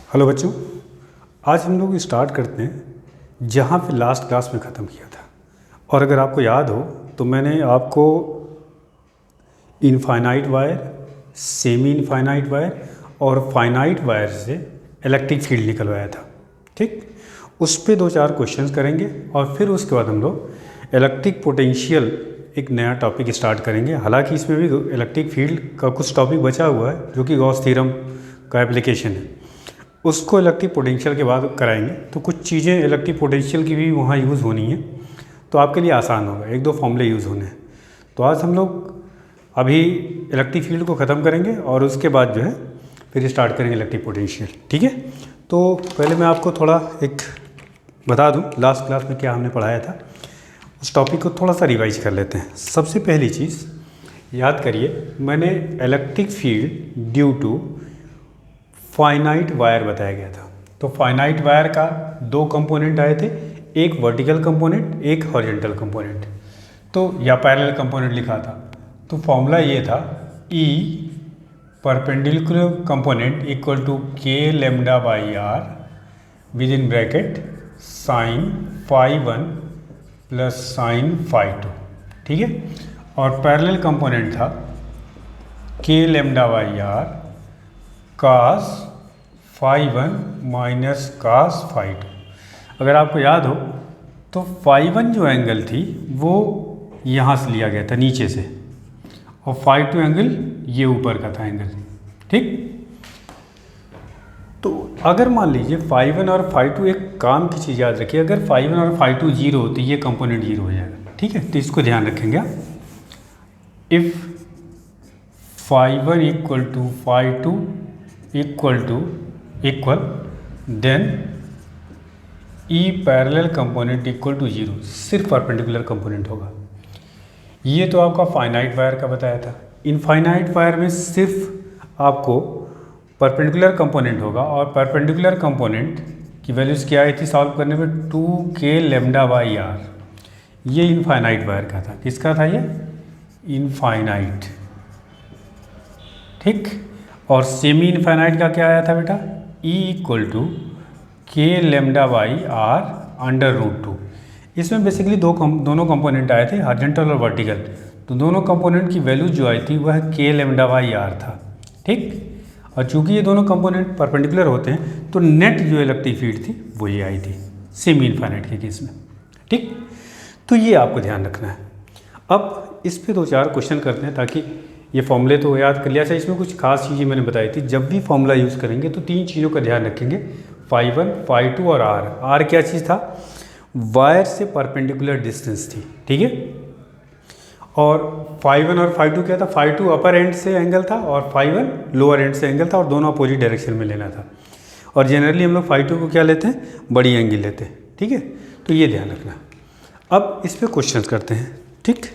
Hello बच्चों, आज हम लोग स्टार्ट करते हैं जहाँ पे लास्ट क्लास में ख़त्म किया था। और अगर आपको याद हो तो मैंने आपको infinite wire, semi infinite wire और फाइनाइट वायर से इलेक्ट्रिक फील्ड निकलवाया था। ठीक, उस पे 2-4 क्वेश्चंस करेंगे और फिर उसके बाद हम लोग इलेक्ट्रिक पोटेंशियल एक नया टॉपिक स्टार्ट करेंगे। हालांकि इसमें भी इलेक्ट्रिक फील्ड का कुछ टॉपिक बचा हुआ है जो कि गॉस थ्योरम का एप्लीकेशन है, उसको इलेक्ट्रिक पोटेंशियल के बाद कराएंगे। तो कुछ चीज़ें इलेक्ट्रिक पोटेंशियल की भी वहाँ यूज़ होनी है, तो आपके लिए आसान होगा, 1-2 फॉर्मूले यूज़ होने हैं। तो आज हम लोग अभी इलेक्ट्रिक फील्ड को ख़त्म करेंगे और उसके बाद जो है फिर स्टार्ट करेंगे इलेक्ट्रिक पोटेंशियल। ठीक है, तो पहले मैं आपको थोड़ा एक बता दूं लास्ट क्लास में क्या हमने पढ़ाया था, उस टॉपिक को थोड़ा सा रिवाइज कर लेते हैं। सबसे पहली चीज़ याद करिए, मैंने electric field due to finite wire बताया गया था। तो फाइनाइट वायर का 2 कंपोनेंट आए थे, एक वर्टिकल कंपोनेंट, एक हॉरिजॉन्टल कंपोनेंट, तो या पैरेलल कंपोनेंट लिखा था। तो फॉर्मूला ये था E perpendicular component equal to k lambda by r within bracket sine phi 1 plus sine phi 2। ठीक है, और पैरेलल कंपोनेंट था k lambda by r cos phi 1 minus cos phi 2। अगर आपको याद हो तो फाई 1 जो एंगल थी वो यहाँ से लिया गया था नीचे से, और फाई 2 एंगल ये ऊपर का था एंगल। ठीक, तो अगर मान लीजिए फाई 1 और फाई 2, एक काम की चीज़ याद रखिए, अगर फाई 1 और फाई 2 जीरो हो तो ये कंपोनेंट जीरो हो जाएगा। ठीक है, तो इसको ध्यान रखेंगे। If phi 1 equal to phi 2 equal then E parallel component equal to zero, सिर्फ परपेंडिकुलर कंपोनेंट होगा। ये तो आपका फाइनाइट वायर का बताया था। इनफाइनाइट वायर में सिर्फ आपको परपेंडिकुलर कंपोनेंट होगा, और परपेंडिकुलर कंपोनेंट की वैल्यूज़ क्या आई थी सॉल्व करने में, 2k लेमडा बाई r। ये इनफाइनाइट वायर का था। किसका था ये? इनफाइनाइट। ठीक, और सेमी इनफाइनाइट का क्या आया था बेटा? E equal to k lambda by r under root 2। इसमें बेसिकली दोनों कंपोनेंट आए थे, हॉरिजॉन्टल और वर्टिकल। तो दोनों कंपोनेंट की वैल्यू जो आई थी वह k लेमडा बाई r था। ठीक, और चूंकि ये दोनों कंपोनेंट परपेंडिकुलर होते हैं तो नेट जो इलेक्ट्रिक फील्ड थी वो ये आई थी सेमी इनफाइनाइट के केस में। ठीक, तो ये आपको ध्यान रखना है। अब इस पे 2-4 क्वेश्चन करते हैं ताकि ये फॉर्मूले तो याद कर लिया। अच्छा, इसमें कुछ खास चीज़ें मैंने बताई थी, जब भी फॉर्मूला यूज़ करेंगे तो 3 चीज़ों का ध्यान रखेंगे, फाई 1, फाई 2 और r। क्या चीज़ था? वायर से परपेंडिकुलर डिस्टेंस थी। ठीक है, और फाई 1 और फाई 2 क्या था? फाई 2 अपर एंड से एंगल था और फाई 1 लोअर एंड से एंगल था, और दोनों अपोजिट डायरेक्शन में लेना था। और जनरली हम लोग फाई 2 को क्या लेते हैं? बड़ी एंगल लेते हैं। ठीक है, तो ये ध्यान रखना। अब इस पर क्वेश्चन करते हैं। ठीक,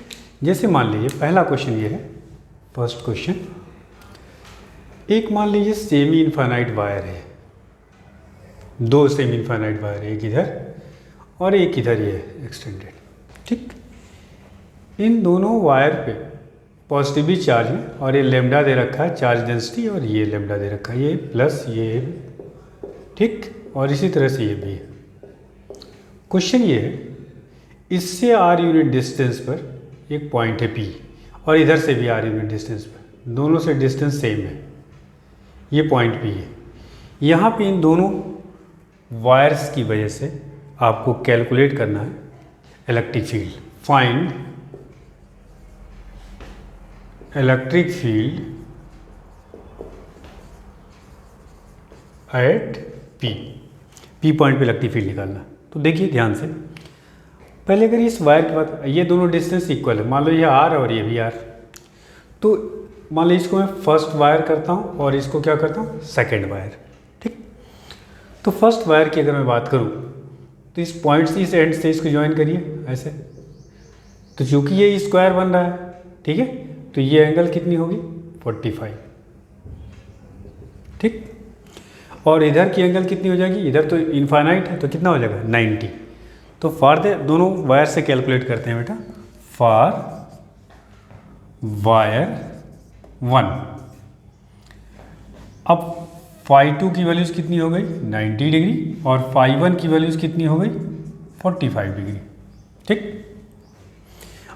जैसे मान लीजिए पहला क्वेश्चन ये है, फर्स्ट क्वेश्चन। एक मान लीजिए सेमी इनफाइनाइट वायर है, 2 सेमी इनफाइनाइट वायर, एक इधर और एक इधर ये एक्सटेंडेड। ठीक, इन दोनों वायर पे पॉजिटिवली चार्ज है और ये लेमडा दे रखा है चार्ज डेंसिटी, और ये लेमडा दे रखा है, ये प्लस ये। ठीक, और इसी तरह से ये भी है। क्वेश्चन ये है, इससे r यूनिट डिस्टेंस पर एक पॉइंट है P, और इधर से भी r यूनिट डिस्टेंस पर, दोनों से डिस्टेंस सेम है, ये पॉइंट P है। यहाँ पे इन दोनों वायर्स की वजह से आपको कैलकुलेट करना है electric field. Find electric field at P point पे इलेक्ट्रिक फील्ड निकालना। तो देखिए ध्यान से, पहले अगर इस वायर की बात, ये दोनों डिस्टेंस इक्वल है, मान लो ये r और ये भी r, तो मान लो इसको मैं फर्स्ट वायर करता हूँ और इसको क्या करता हूँ? Second wire. ठीक, तो फर्स्ट वायर की अगर मैं बात करूँ तो इस पॉइंट से, इस एंड से इसको ज्वाइन करिए ऐसे, तो चूंकि ये स्क्वायर बन रहा है, ठीक है, तो ये एंगल कितनी होगी? 45। ठीक, और इधर की एंगल कितनी हो जाएगी? इधर तो इनफाइनाइट है तो कितना हो जाएगा? 90। तो फॉर द दोनों वायर से कैलकुलेट करते हैं बेटा। फॉर वायर 1, अब φ2 की वैल्यूज़ कितनी हो गई 90 डिग्री और φ1 की वैल्यूज़ कितनी हो गई 45 डिग्री। ठीक,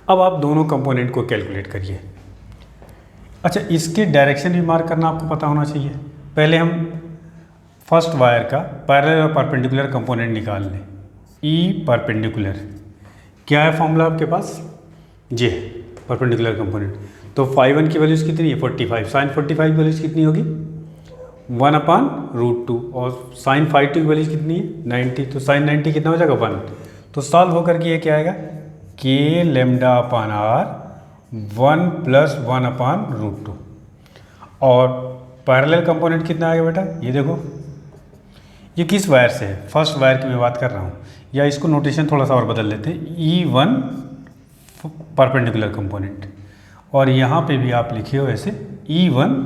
अब आप दोनों कंपोनेंट को कैलकुलेट करिए। अच्छा, इसके डायरेक्शन भी मार्क करना आपको पता होना चाहिए। पहले हम फर्स्ट वायर का पैरेलल और परपेंडिकुलर कंपोनेंट निकाल लें। ई परपेंडिकुलर क्या है फॉर्मूला आपके पास, जे परपेंडिकुलर कंपोनेंट। तो φ1 की वैल्यूज़ कितनी है 45, साइन 45 की वैल्यूज़ कितनी होगी 1/√2 और साइन φ2 की वैल्यूज़ कितनी है 90, तो साइन 90 कितना हो जाएगा 1। तो सॉल्व होकर के ये क्या आएगा k λ/r 1 + 1/√2 और पैरेलल कंपोनेंट कितना आएगा बेटा, ये देखो ये किस वायर से है, फर्स्ट वायर की मैं बात कर रहा हूँ, या इसको नोटेशन थोड़ा सा और बदल लेते हैं, E1 परपेंडिकुलर कंपोनेंट और यहाँ पे भी आप लिखे हो ऐसे E1,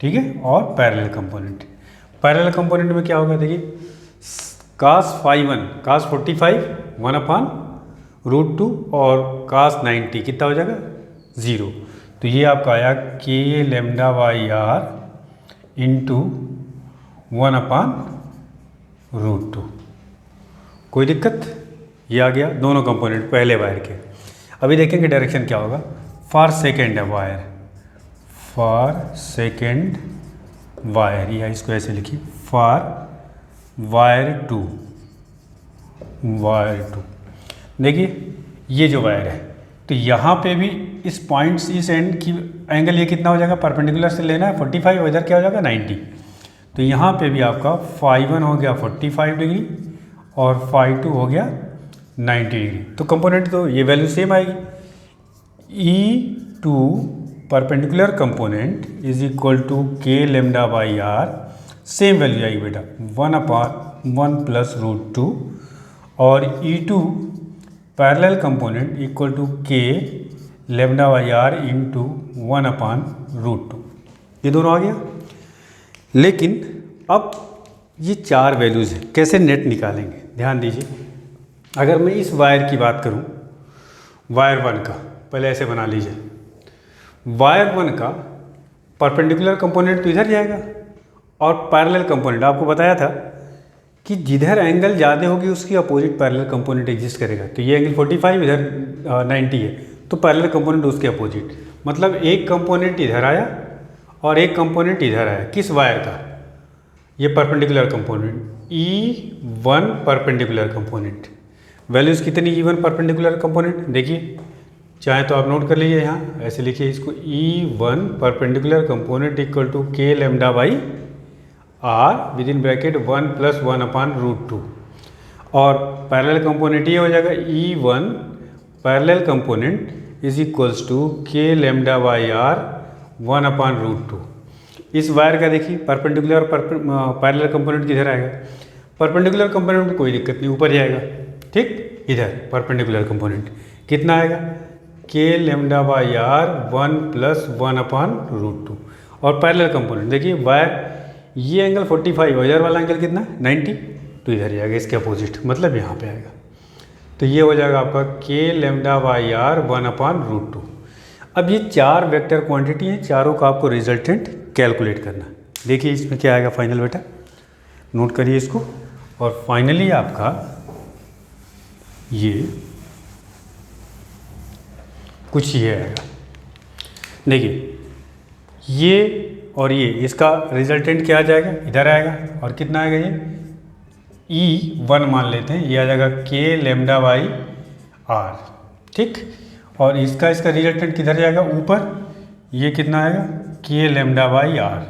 ठीक है, और पैरेलल कंपोनेंट। पैरेलल कंपोनेंट में क्या होगा देखिए, cos φ1 cos 45 1/√2 और cos 90 कितना हो जाएगा 0। तो ये आपका आया k λ/r इंटू 1/√2। कोई दिक्कत, ये आ गया दोनों कंपोनेंट पहले वायर के। अभी देखेंगे डायरेक्शन क्या होगा। For second wire, for second wire, या इसको ऐसे लिखिए फॉर वायर 2, वायर 2। देखिए ये जो वायर है, तो यहाँ पे भी इस पॉइंट्स, इस एंड की एंगल ये कितना हो जाएगा, परपेंडिकुलर से लेना है 45 और इधर क्या हो जाएगा 90। तो यहाँ पे भी आपका φ1 हो गया 45 डिग्री और φ2 हो गया 90 डिग्री। तो कंपोनेंट तो ये वैल्यू सेम आएगी। E2 perpendicular component is equal to k λ/r, same value आएगी बेटा 1/1 + √2 और E2 parallel component equal to k λ/r into 1/√2। ये दोनों आ गया। लेकिन अब ये चार वैल्यूज़ हैं, कैसे नेट निकालेंगे, ध्यान दीजिए। अगर मैं इस वायर की बात करूं, वायर 1 का, पहले ऐसे बना लीजिए, वायर 1 का परपेंडिकुलर कंपोनेंट तो इधर जाएगा और पैरेलल कंपोनेंट आपको बताया था कि जिधर एंगल ज़्यादा होगी उसकी अपोजिट पैरेलल कंपोनेंट एग्जिस्ट करेगा। तो ये एंगल 45 इधर 90 है, तो पैरेलल कंपोनेंट उसके अपोजिट, मतलब एक कंपोनेंट इधर आया और एक कंपोनेंट इधर आया। किस वायर का, ये perpendicular component E1 perpendicular component. Values कितनी E1 परपेंडिकुलर कंपोनेंट, देखिए चाहे तो आप नोट कर लीजिए, यहाँ ऐसे लिखिए इसको E1 perpendicular component equal to k λ/r within bracket 1 + 1/√2 और पैरेलल कंपोनेंट ये हो जाएगा E1 parallel component is equals to k λ/r 1/√2। इस वायर का देखिए परपेंडिकुलर और पैरेलल कंपोनेंट किधर आएगा, परपेंडिकुलर कंपोनेंट में कोई दिक्कत नहीं, ऊपर जाएगा, ठीक। इधर परपेंडिकुलर कंपोनेंट कितना आएगा k λ/r 1 + 1/√2 और पैरेलल कंपोनेंट देखिए वायर, ये एंगल 45 और इधर वाला एंगल कितना 90, तो इधर जाएगा इसके अपोजिट, मतलब यहाँ पे आएगा। तो ये हो जाएगा आपका k λ/r 1/√2। अब ये चार वेक्टर क्वांटिटी हैं, चारों का आपको रिजल्टेंट कैलकुलेट करना। देखिए इसमें क्या आएगा फाइनल बेटा, नोट करिए इसको। और फाइनली आपका ये कुछ ये आएगा, देखिए ये और ये, इसका रिजल्टेंट क्या आ जाएगा, इधर आएगा और कितना आएगा ये E1 मान लेते हैं, ये आ जाएगा k λ/r, ठीक। और इसका रिजल्टेंट किधर जाएगा, ऊपर, ये कितना आएगा k λ/r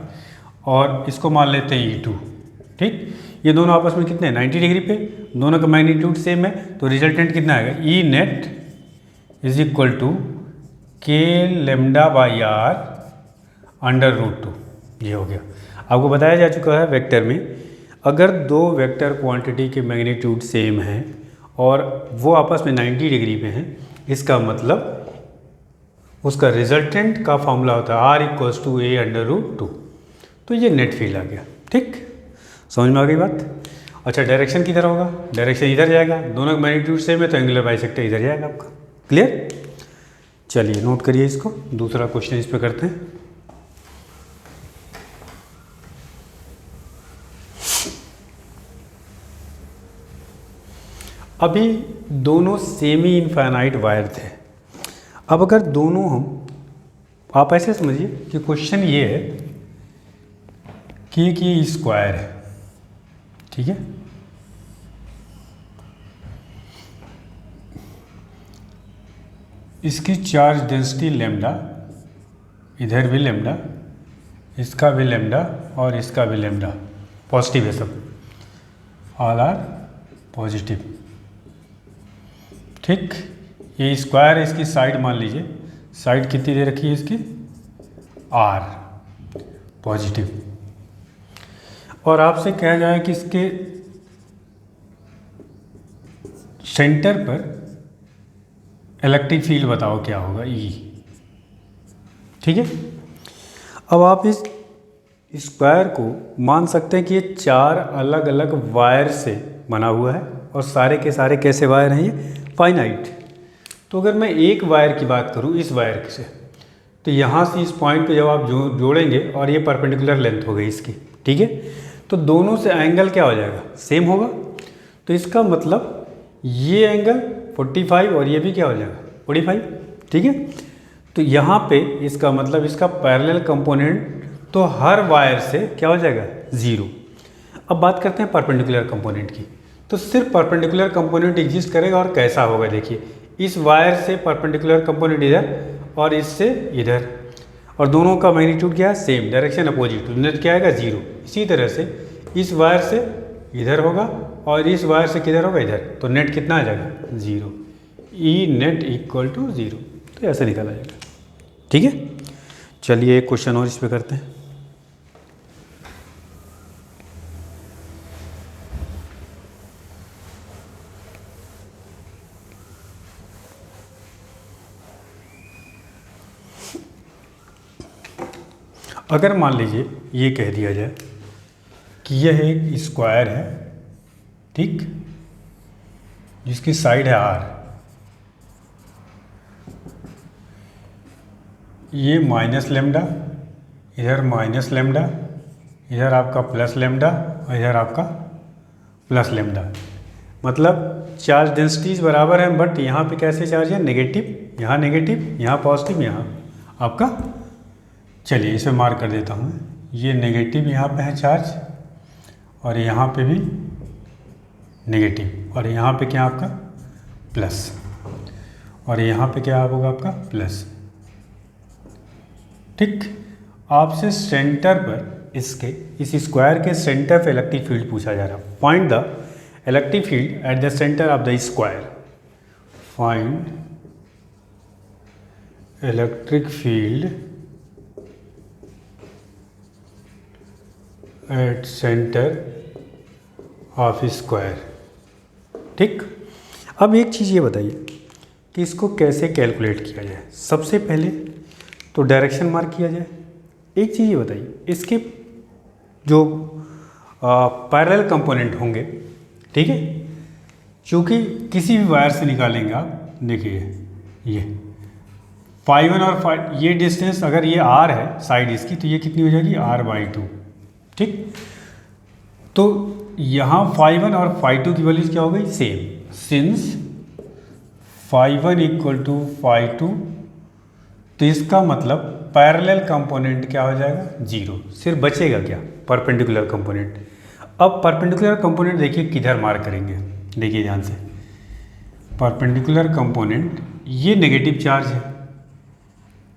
और इसको मान लेते हैं E2, ठीक। ये दोनोअंदर आपस में कितने 90 डिग्री पे, दोनों का मैग्नीट्यूड सेम है, तो रिजल्टेंट कितना आएगा E net is equal to k λ/r √2। ये हो गया। आपको बताया जा चुका है वेक्टर में अगर दो वेक्टर क्वांटिटी के मैग्नीट्यूड सेम हैं और वो आपस में 90 डिग्री पे हैं, इसका मतलब उसका रिजल्टेंट का फॉर्मूला होता है r = a√2। तो ये नेट फील्ड आ गया, ठीक। समझ में आ गई बात। अच्छा डायरेक्शन किधर होगा, डायरेक्शन इधर जाएगा, दोनों का मैग्नीट्यूड सेम है तो एंगुलर बाइसेक्टर इधर जाएगा आपका। क्लियर, चलिए नोट करिए इसको। दूसरा क्वेश्चन इस पे करते हैं। अभी दोनों सेमी इनफाइनाइट वायर थे। अब अगर दोनों आप ऐसे समझिए कि क्वेश्चन ये है कि ये स्क्वायर है, ठीक है। इसकी चार्ज डेंसिटी लेमडा, इधर भी लेमडा, इसका भी लेमडा और इसका भी लेमडा, पॉजिटिव है सब, ऑल आर पॉजिटिव, ठीक। ये स्क्वायर है, इसकी साइड मान लीजिए, साइड कितनी दे रखी है इसकी, आर पॉजिटिव। और आपसे कहा जाए कि इसके सेंटर पर इलेक्ट्रिक फील्ड बताओ क्या होगा, ई, ठीक है। अब आप इस स्क्वायर को मान सकते हैं कि ये 4 अलग अलग वायर से बना हुआ है और सारे के सारे कैसे वायर हैं, ये फाइनाइट। तो अगर मैं एक वायर की बात करूं इस वायर से, तो यहाँ से इस पॉइंट पे जब आप जोड़ेंगे और ये परपेंडिकुलर लेंथ हो गई इसकी, ठीक है, तो दोनों से एंगल क्या हो जाएगा, सेम होगा। तो इसका मतलब ये एंगल 45 और ये भी क्या हो जाएगा 45, ठीक है। तो यहाँ पे इसका मतलब इसका पैरेलल कंपोनेंट तो हर वायर से क्या हो जाएगा 0। अब बात करते हैं परपेंडिकुलर कंपोनेंट की। तो सिर्फ परपेंडिकुलर कंपोनेंट एग्जिस्ट करेगा और कैसा होगा, देखिए इस वायर से परपेंडिकुलर कंपोनेंट इधर और इससे इधर, और दोनों का मैग्नीट्यूड क्या है सेम, डायरेक्शन अपोजिट, नेट क्या आएगा 0। इसी तरह से इस वायर से इधर होगा और इस वायर से किधर होगा इधर, तो नेट कितना आ जाएगा 0, ई नेट इक्वल टू 0। तो ऐसे निकाला जाएगा, ठीक है। चलिए एक क्वेश्चन और इस पे करते हैं। अगर मान लीजिए ये कह दिया जाए कि यह एक स्क्वायर है, ठीक, जिसकी साइड है r, ये माइनस लेमडा, इधर माइनस लेमडा, इधर आपका प्लस लेमडा और इधर आपका प्लस लेमडा। मतलब चार्ज डेंसिटीज बराबर है, बट यहाँ पे कैसे चार्ज है, नेगेटिव, यहाँ पॉजिटिव, यहाँ आपका, चलिए इसे मार्क कर देता हूँ, ये नेगेटिव यहाँ पे है चार्ज और यहाँ पे भी नेगेटिव, और यहाँ पे क्या आपका प्लस, और यहाँ पे क्या होगा आपका प्लस, ठीक। आपसे सेंटर पर इसके इस स्क्वायर के सेंटर पे इलेक्ट्रिक फील्ड पूछा जा रहा है। Find the electric field at the centre of the square, find electric field at centre of square, ठीक। अब एक चीज़ ये बताइए कि इसको कैसे कैलकुलेट किया जाए। सबसे पहले तो डायरेक्शन मार्क किया जाए। एक चीज़ ये बताइए, इसके जो पैरेलल कंपोनेंट होंगे, ठीक है, क्योंकि किसी भी वायर से निकालेंगे आप, देखिए ये φ1 और ये डिस्टेंस, अगर ये r है साइड इसकी, तो ये कितनी हो जाएगी r/2, ठीक। तो यहाँ φ1 और φ2 की वैल्यूज क्या हो गई सेम, सिंस φ1 इक्वल टू φ2, तो इसका मतलब पैरेलल कंपोनेंट क्या हो जाएगा 0, सिर्फ बचेगा क्या परपेंडिकुलर कंपोनेंट। अब परपेंडिकुलर कंपोनेंट देखिए किधर मार्क करेंगे, देखिए ध्यान से, परपेंडिकुलर कंपोनेंट ये नेगेटिव चार्ज है,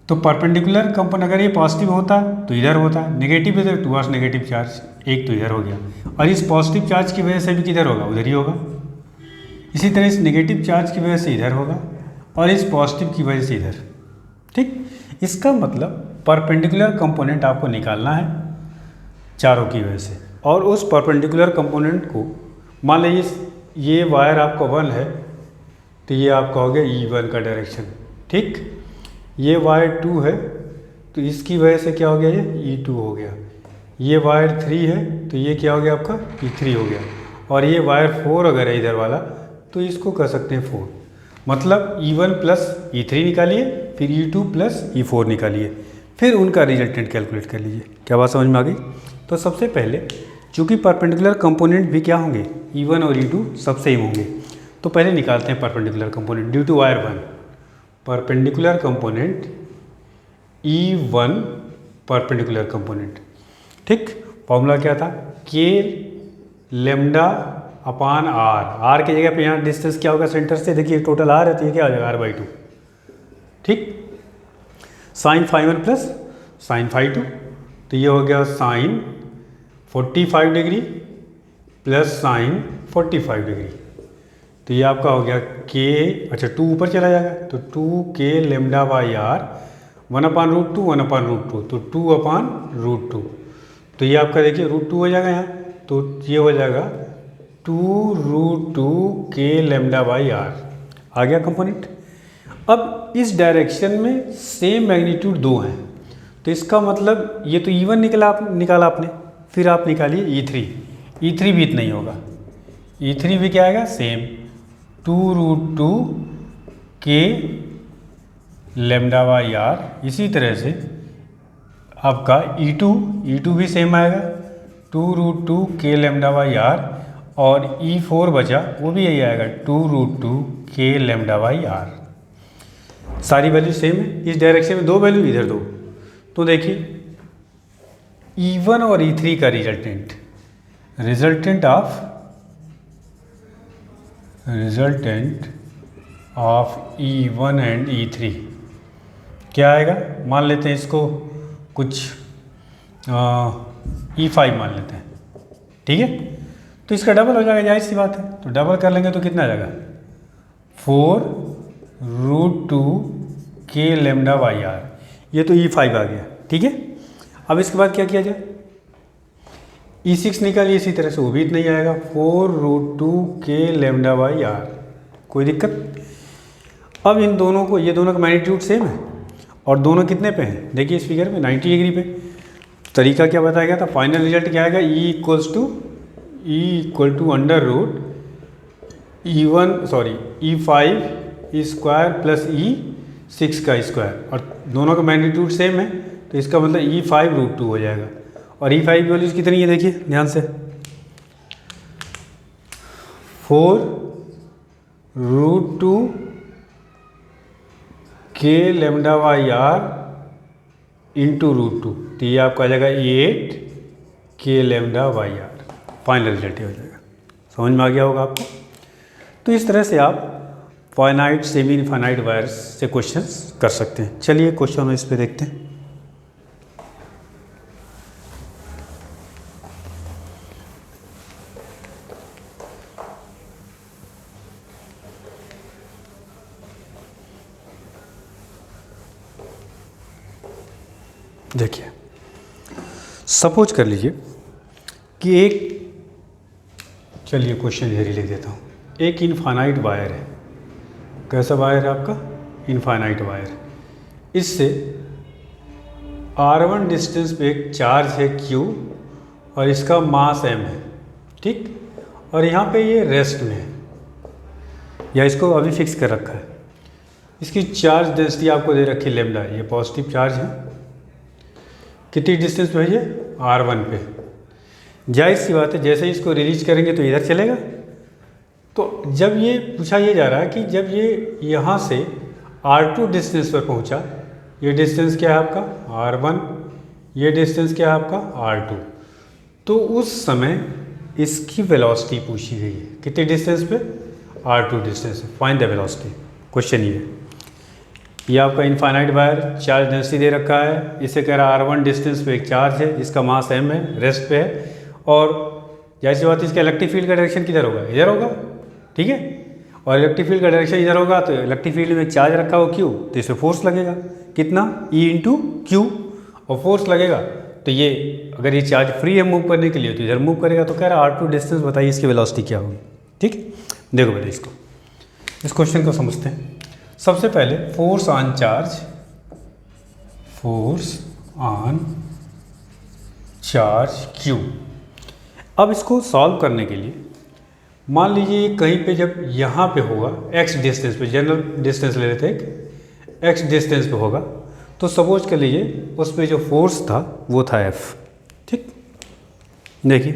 तो परपेंडिकुलर कंपोनेंट अगर ये पॉजिटिव होता तो इधर होता, नेगेटिव इधर टुवर्ड्स नेगेटिव चार्ज, एक तो इधर हो गया, और इस पॉजिटिव चार्ज की वजह से भी किधर होगा उधर ही होगा। इसी तरह इस नेगेटिव चार्ज की वजह से इधर होगा और इस पॉजिटिव की वजह से इधर, ठीक। इसका मतलब परपेंडिकुलर कंपोनेंट आपको निकालना है चारों की वजह से, और उस परपेंडिकुलर कंपोनेंट को मान लीजिए ये वायर आपका 1 है, तो ये आपका हो गया E1 का डायरेक्शन, ठीक। ये वायर 2 है तो इसकी वजह से क्या हो गया, ये E2 हो गया। ये वायर 3 है तो ये क्या हो गया आपका E3 हो गया, और ये वायर 4 अगर है इधर वाला तो इसको कर सकते हैं 4। मतलब E1 प्लस E3 निकालिए, फिर E2 प्लस E4 निकालिए, फिर उनका रिजल्टेंट कैलकुलेट कर लीजिए। क्या बात समझ में आ गई? तो सबसे पहले चूँकि परपेंडिकुलर कंपोनेंट भी क्या होंगे, E1 और E2 सब सेम होंगे, तो पहले निकालते हैं perpendicular component due to wire 1, perpendicular component E1 perpendicular component. ठीक, फॉर्मूला क्या था, के लेमडा अपान आर, आर की जगह पे यहाँ डिस्टेंस क्या होगा सेंटर से, देखिए टोटल आर है तो ये क्या हो जाएगा R/2। ठीक, sine phi 1 plus sine phi 2, तो ये हो गया sine 45 degree plus sine 45 degree, तो ये आपका हो गया के, अच्छा 2 ऊपर चला जाएगा तो 2 के लेमडा बाई आर 1/√2 1/√2, तो 2/√2, तो ये आपका देखिए √2 हो जाएगा यहाँ, तो ये हो जाएगा 2√2 के लेमडा बाई आर, आ गया कंपोनेंट। अब इस डायरेक्शन में सेम मैग्नीट्यूड 2 हैं, तो इसका मतलब ये तो E1 निकाला आपने, फिर आप निकालिए E3 भी इतना ही होगा, E3 भी क्या आएगा सेम 2√2 के लेमडा बाई आर। इसी तरह से आपका E2 भी सेम आएगा 2√2 के लेमडा बाई आर, और E4 बचा वो भी यही आएगा 2√2 के लेमडा बाई आर। सारी वैल्यू सेम है, इस डायरेक्शन में 2 वैल्यू इधर 2, तो देखिए E1 और E3 का resultant of E1 and E3 क्या आएगा, मान लेते हैं इसको कुछ E5 मान लेते हैं, ठीक है, तो इसका डबल हो जाएगा, जाहिर सी बात है, तो डबल कर लेंगे तो कितना आ जाएगा 4√2 के लेमडा बाई आर, ये तो E5 आ गया। ठीक है, अब इसके बाद क्या किया जाए, E6 निकालिए, इसी तरह से वो भी इतना ही आएगा 4√2 के लेमडा बाई आर, कोई दिक्कत। अब इन दोनों को, ये दोनों का मैग्नीट्यूड सेम है और दोनों कितने पे हैं, देखिए इस फिगर में 90 डिग्री पे, तरीका क्या बताया गया था, फाइनल रिजल्ट क्या आएगा, E equal to E5 square plus E6 का स्क्वायर, और दोनों का मैग्नीट्यूड सेम है, तो इसका मतलब E5√2 हो जाएगा, और E5 की वैल्यूज कितनी है देखिए ध्यान से, 4√2 के लेमडा बाई आर इंटू √2, तो ये आपका आ जाएगा 8 k lambda by R, final result हो जाएगा। समझ में आ गया होगा आपको। तो इस तरह से आप फाइनाइट सेमी इनफाइनाइट वायर्स से क्वेश्चंस कर सकते हैं। चलिए क्वेश्चन इस पे देखते हैं। देखिए, सपोज कर लीजिए कि चलिए क्वेश्चन इधर ही लिख देता हूँ, एक इनफाइनाइट वायर है। कैसा वायर है आपका, इनफाइनाइट वायर, इससे R1 डिस्टेंस पे एक चार्ज है Q और इसका मास M है, ठीक, और यहाँ पे ये रेस्ट में है, या इसको अभी फिक्स कर रखा है। इसकी चार्ज डेंसिटी आपको दे रखी है लेमडा, ये पॉजिटिव चार्ज है, कितनी डिस्टेंस पे है ये, R1 पे। जाहिर सी बात है जैसे ही इसको रिलीज करेंगे तो इधर चलेगा। तो जब ये पूछा ये जा रहा है कि जब ये यहाँ से R2 डिस्टेंस पर पहुँचा, ये डिस्टेंस क्या है आपका R1, ये डिस्टेंस क्या है आपका R2, तो उस समय इसकी वेलोसिटी पूछी गई है, कितने डिस्टेंस पे, R2 distance. Find the velocity, question ये आपका इनफाइनाइट वायर, चार्ज डेंसिटी दे रखा है, इसे कह रहा है R1 डिस्टेंस पे एक चार्ज है, इसका मास M है, रेस्ट पे है, और जैसी बात इसका इलेक्ट्रिक फील्ड का डायरेक्शन किधर होगा, इधर होगा, ठीक है, और इलेक्ट्रिक फील्ड का डायरेक्शन इधर होगा, तो इलेक्ट्रिक फील्ड में चार्ज रखा हो Q, तो इस पर फोर्स लगेगा कितना, E इंटू Q, और फोर्स लगेगा तो ये अगर ये चार्ज फ्री है मूव करने के लिए तो इधर मूव करेगा। तो कह रहा है R2 डिस्टेंस बताइए इसकी वेलोसिटी क्या होगी। ठीक, देखो बेटा इसको, इस क्वेश्चन को समझते हैं। सबसे पहले फोर्स ऑन चार्ज Q। अब इसको सॉल्व करने के लिए मान लीजिए कहीं पे जब यहाँ पे होगा x डिस्टेंस पे, जनरल डिस्टेंस ले लेते हैं, x डिस्टेंस पे होगा, तो सपोज कर लीजिए उस पर जो फोर्स था वो था F। ठीक, देखिए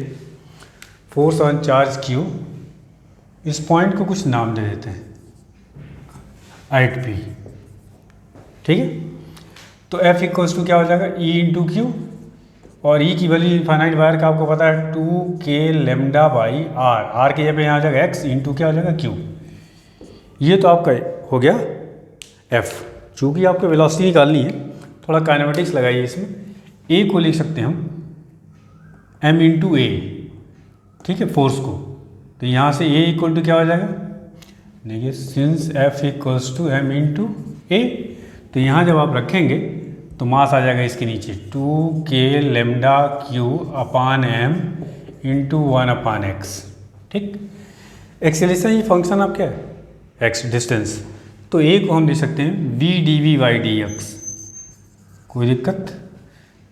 फोर्स ऑन चार्ज Q इस पॉइंट को कुछ नाम दे देते हैं एट पी, ठीक है। तो एफ इक्वल्स टू क्या हो जाएगा, ई इंटू क्यू, और ई की वैल्यू इनफाइनाइट वायर का आपको पता है 2k lambda by are, are के जगह यहाँ आ जाएगा एक्स इंटू क्या हो जाएगा क्यू। ये तो आपका हो गया एफ। चूँकि आपको वेलोसिटी निकालनी है, थोड़ा काइनेमेटिक्स लगाइए इसमें। ए को लिख सकते हैं हम एम इंटू ए, ठीक है, फोर्स को। तो यहाँ से ए इक्वल टू क्या हो जाएगा, देखिए since F equals to M into A, तो यहाँ जब आप रखेंगे तो मास आ जाएगा इसके नीचे 2k lambda Q upon M into 1 upon x, ठीक। एक्सेलरेशन ये फंक्शन आप क्या है, एक्स डिस्टेंस, तो ए को हम दे सकते हैं V D V by D X, कोई दिक्कत।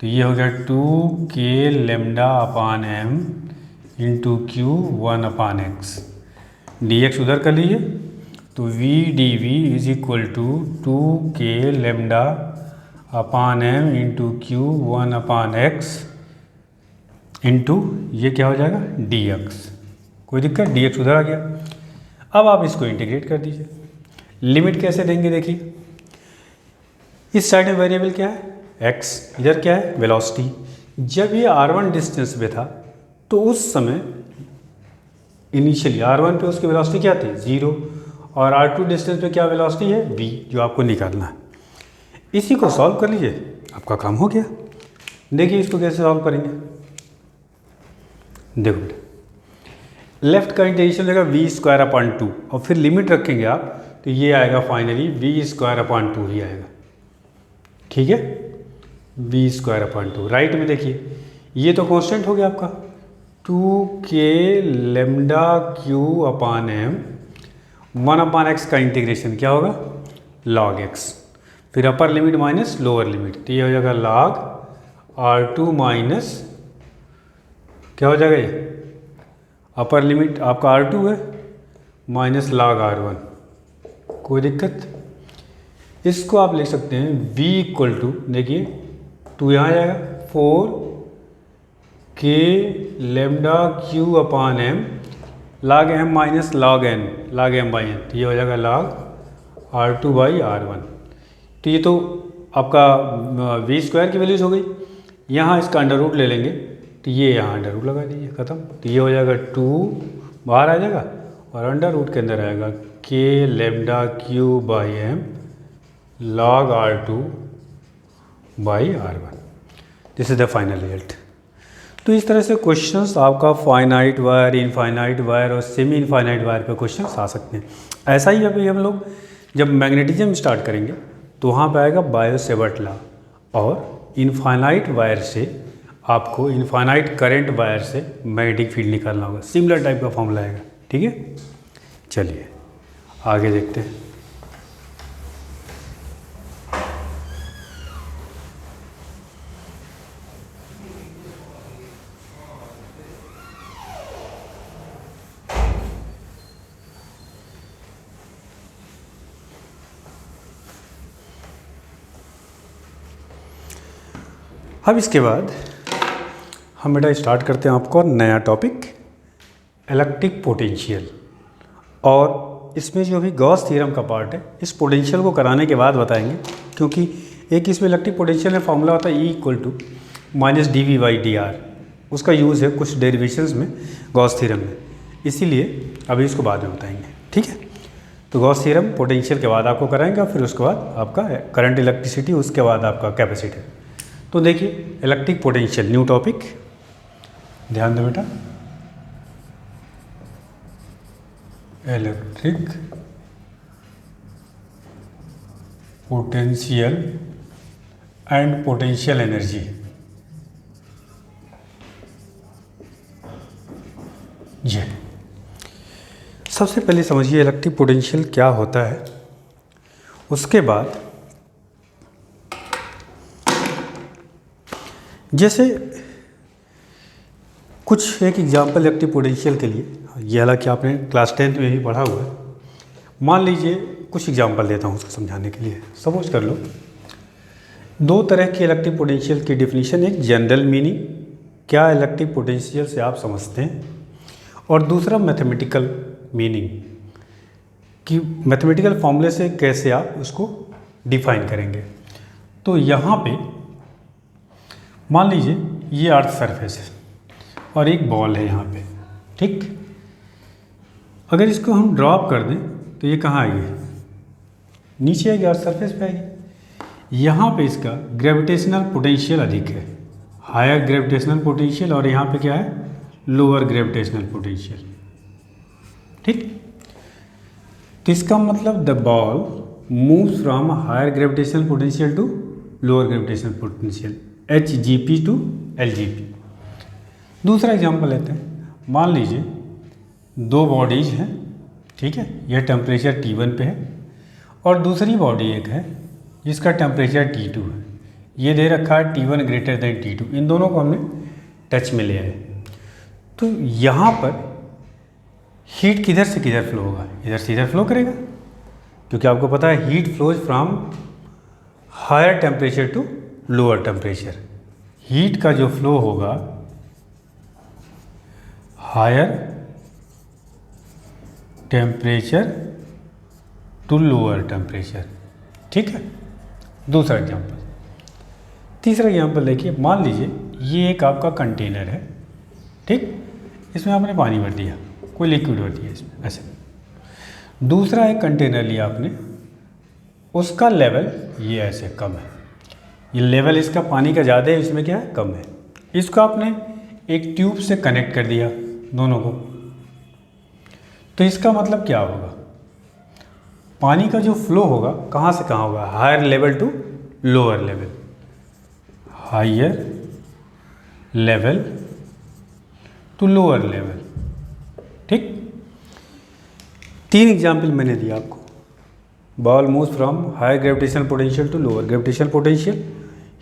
तो ये हो गया 2k lambda upon M into Q 1 upon X, D X उधर कर लीजिए, तो V D V is equal to 2k lambda upon M into Q 1 upon X into ये क्या हो जाएगा डी एक्स, कोई दिक्कत, डी एक्स उधर आ गया। अब आप इसको इंटीग्रेट कर दीजिए। लिमिट कैसे देंगे, देखिए इस साइड में वेरिएबल क्या है एक्स, इधर क्या है वेलोसिटी। जब ये r1 डिस्टेंस पे था तो उस समय इनिशियली r1 पे उसकी वेलोसिटी क्या थी 0, और r2 डिस्टेंस पे क्या वेलोसिटी है v, जो आपको निकालना है। इसी को सॉल्व कर लीजिए, आपका काम हो गया। देखिए इसको कैसे सॉल्व करेंगे, देखो बेटा लेफ्ट का इंटीग्रेशन रहेगा वी स्क्वायर अपान 2, और फिर लिमिट रखेंगे आप तो ये आएगा फाइनली वी स्क्वायर अपान 2 ही आएगा, ठीक है, वी स्क्वायर अपान 2। राइट में देखिए ये तो कांस्टेंट हो गया आपका 2k lambda Q upon M, 1 upon x का इंटीग्रेशन क्या होगा लॉग एक्स, फिर upper limit minus lower limit, तो ये हो जाएगा log r2 माइनस क्या हो जाएगा ये अपर लिमिट आपका r2 है माइनस log r1, कोई दिक्कत। इसको आप लिख सकते हैं v इक्वल टू, देखिए 2 यहाँ आ जाएगा 4k lambda Q upon M log m minus log n, log m by n, तो ये हो जाएगा log r2 बाई r1। तो ये तो आपका वी स्क्वायर की वैल्यूज हो गई। यहाँ इसका अंडर रूट ले लेंगे तो ये यहाँ अंडर रूट लगा दीजिए, ख़त्म। तो ये हो जाएगा 2 बाहर आ जाएगा और अंडर रूट के अंदर आएगा k lambda Q by M log r2 by r1। This is the final result. तो इस तरह से क्वेश्चंस आपका फाइनाइट वायर, इनफाइनाइट वायर और सेमी इनफाइनाइट वायर पे क्वेश्चंस आ सकते हैं। ऐसा ही अभी हम लोग जब मैग्नेटिज्म स्टार्ट करेंगे तो वहाँ पे आएगा बायो-सेवर्ट लॉ, और इनफाइनाइट वायर से आपको इनफाइनाइट करंट वायर से मैग्नेटिक फील्ड निकालना होगा, सिमिलर टाइप का फॉर्मूला आएगा, ठीक है। चलिए आगे देखते हैं। अब इसके बाद हम बेटा स्टार्ट करते हैं आपको नया टॉपिक इलेक्ट्रिक पोटेंशियल, और इसमें जो भी गॉस थ्योरम का पार्ट है इस पोटेंशियल को कराने के बाद बताएंगे, क्योंकि एक इसमें इलेक्ट्रिक पोटेंशियल में फॉर्मूला होता है E equal to minus D V by D R, उसका यूज़ है कुछ डेरिवेशंस में गॉस थ्योरम में, इसीलिए अभी इसको बाद में बताएंगे, ठीक है। तो गॉस थ्योरम पोटेंशियल के बाद आपको कराएंगे, फिर उसके बाद आपका करंट इलेक्ट्रिसिटी, उसके बाद आपका कैपेसिटर। तो देखिए इलेक्ट्रिक पोटेंशियल न्यू टॉपिक, ध्यान दो बेटा, electric potential and potential energy. जी, सबसे पहले समझिए इलेक्ट्रिक पोटेंशियल क्या होता है, उसके बाद जैसे कुछ एक एग्जांपल इलेक्ट्रिक पोटेंशियल के लिए, ये हालांकि आपने क्लास 10th में ही पढ़ा हुआ है। मान लीजिए कुछ एग्जांपल देता हूँ उसको समझाने के लिए। सपोज कर लो दो तरह की इलेक्ट्रिक पोटेंशियल की डिफिनीशन, एक जनरल मीनिंग क्या इलेक्ट्रिक पोटेंशियल से आप समझते हैं, और दूसरा मैथमेटिकल मीनिंग कि मैथमेटिकल फॉर्मूले से कैसे आप उसको डिफाइन करेंगे। तो यहाँ पे मान लीजिए ये अर्थ सरफेस है और एक बॉल है यहाँ पे, ठीक। अगर इसको हम ड्रॉप कर दें तो ये कहाँ आएगी, नीचे आएगी, अर्थ सरफेस पे आएगी। यहाँ पे इसका ग्रेविटेशनल पोटेंशियल अधिक है, हायर ग्रेविटेशनल पोटेंशियल, और यहाँ पे क्या है, लोअर ग्रेविटेशनल पोटेंशियल, ठीक। तो इसका मतलब the ball moves from higher gravitational potential to lower gravitational potential, HGP to LGP। दूसरा एग्जांपल लेते हैं। मान लीजिए दो बॉडीज हैं, ठीक है, यह टेम्परेचर T1 पे है और दूसरी बॉडी एक है जिसका टेम्परेचर T2 है। ये दे रखा है T1 ग्रेटर देन T2, इन दोनों को हमने टच में लिया है। तो यहाँ पर हीट किधर से किधर फ्लो होगा, इधर से इधर फ्लो करेगा, क्योंकि आपको पता है heat flows from higher temperature to lower temperature. Heat का जो फ्लो होगा higher temperature to lower temperature, ठीक है। दूसरा एग्जांपल, तीसरा एग्जांपल देखिए। मान लीजिए ये एक आपका कंटेनर है, ठीक, इसमें आपने पानी भर दिया, कोई लिक्विड भर दिया इसमें ऐसे। दूसरा एक कंटेनर लिया आपने, उसका लेवल ये ऐसे कम है, ये लेवल इसका पानी का ज़्यादा है, इसमें क्या है, कम है। इसको आपने एक ट्यूब से कनेक्ट कर दिया दोनों को, तो इसका मतलब क्या होगा, पानी का जो फ्लो होगा कहाँ से कहाँ होगा, higher level to lower level, higher level to lower level, ठीक। 3 एग्जाम्पल मैंने दिया आपको। Ball moves from higher gravitational potential to lower gravitational potential,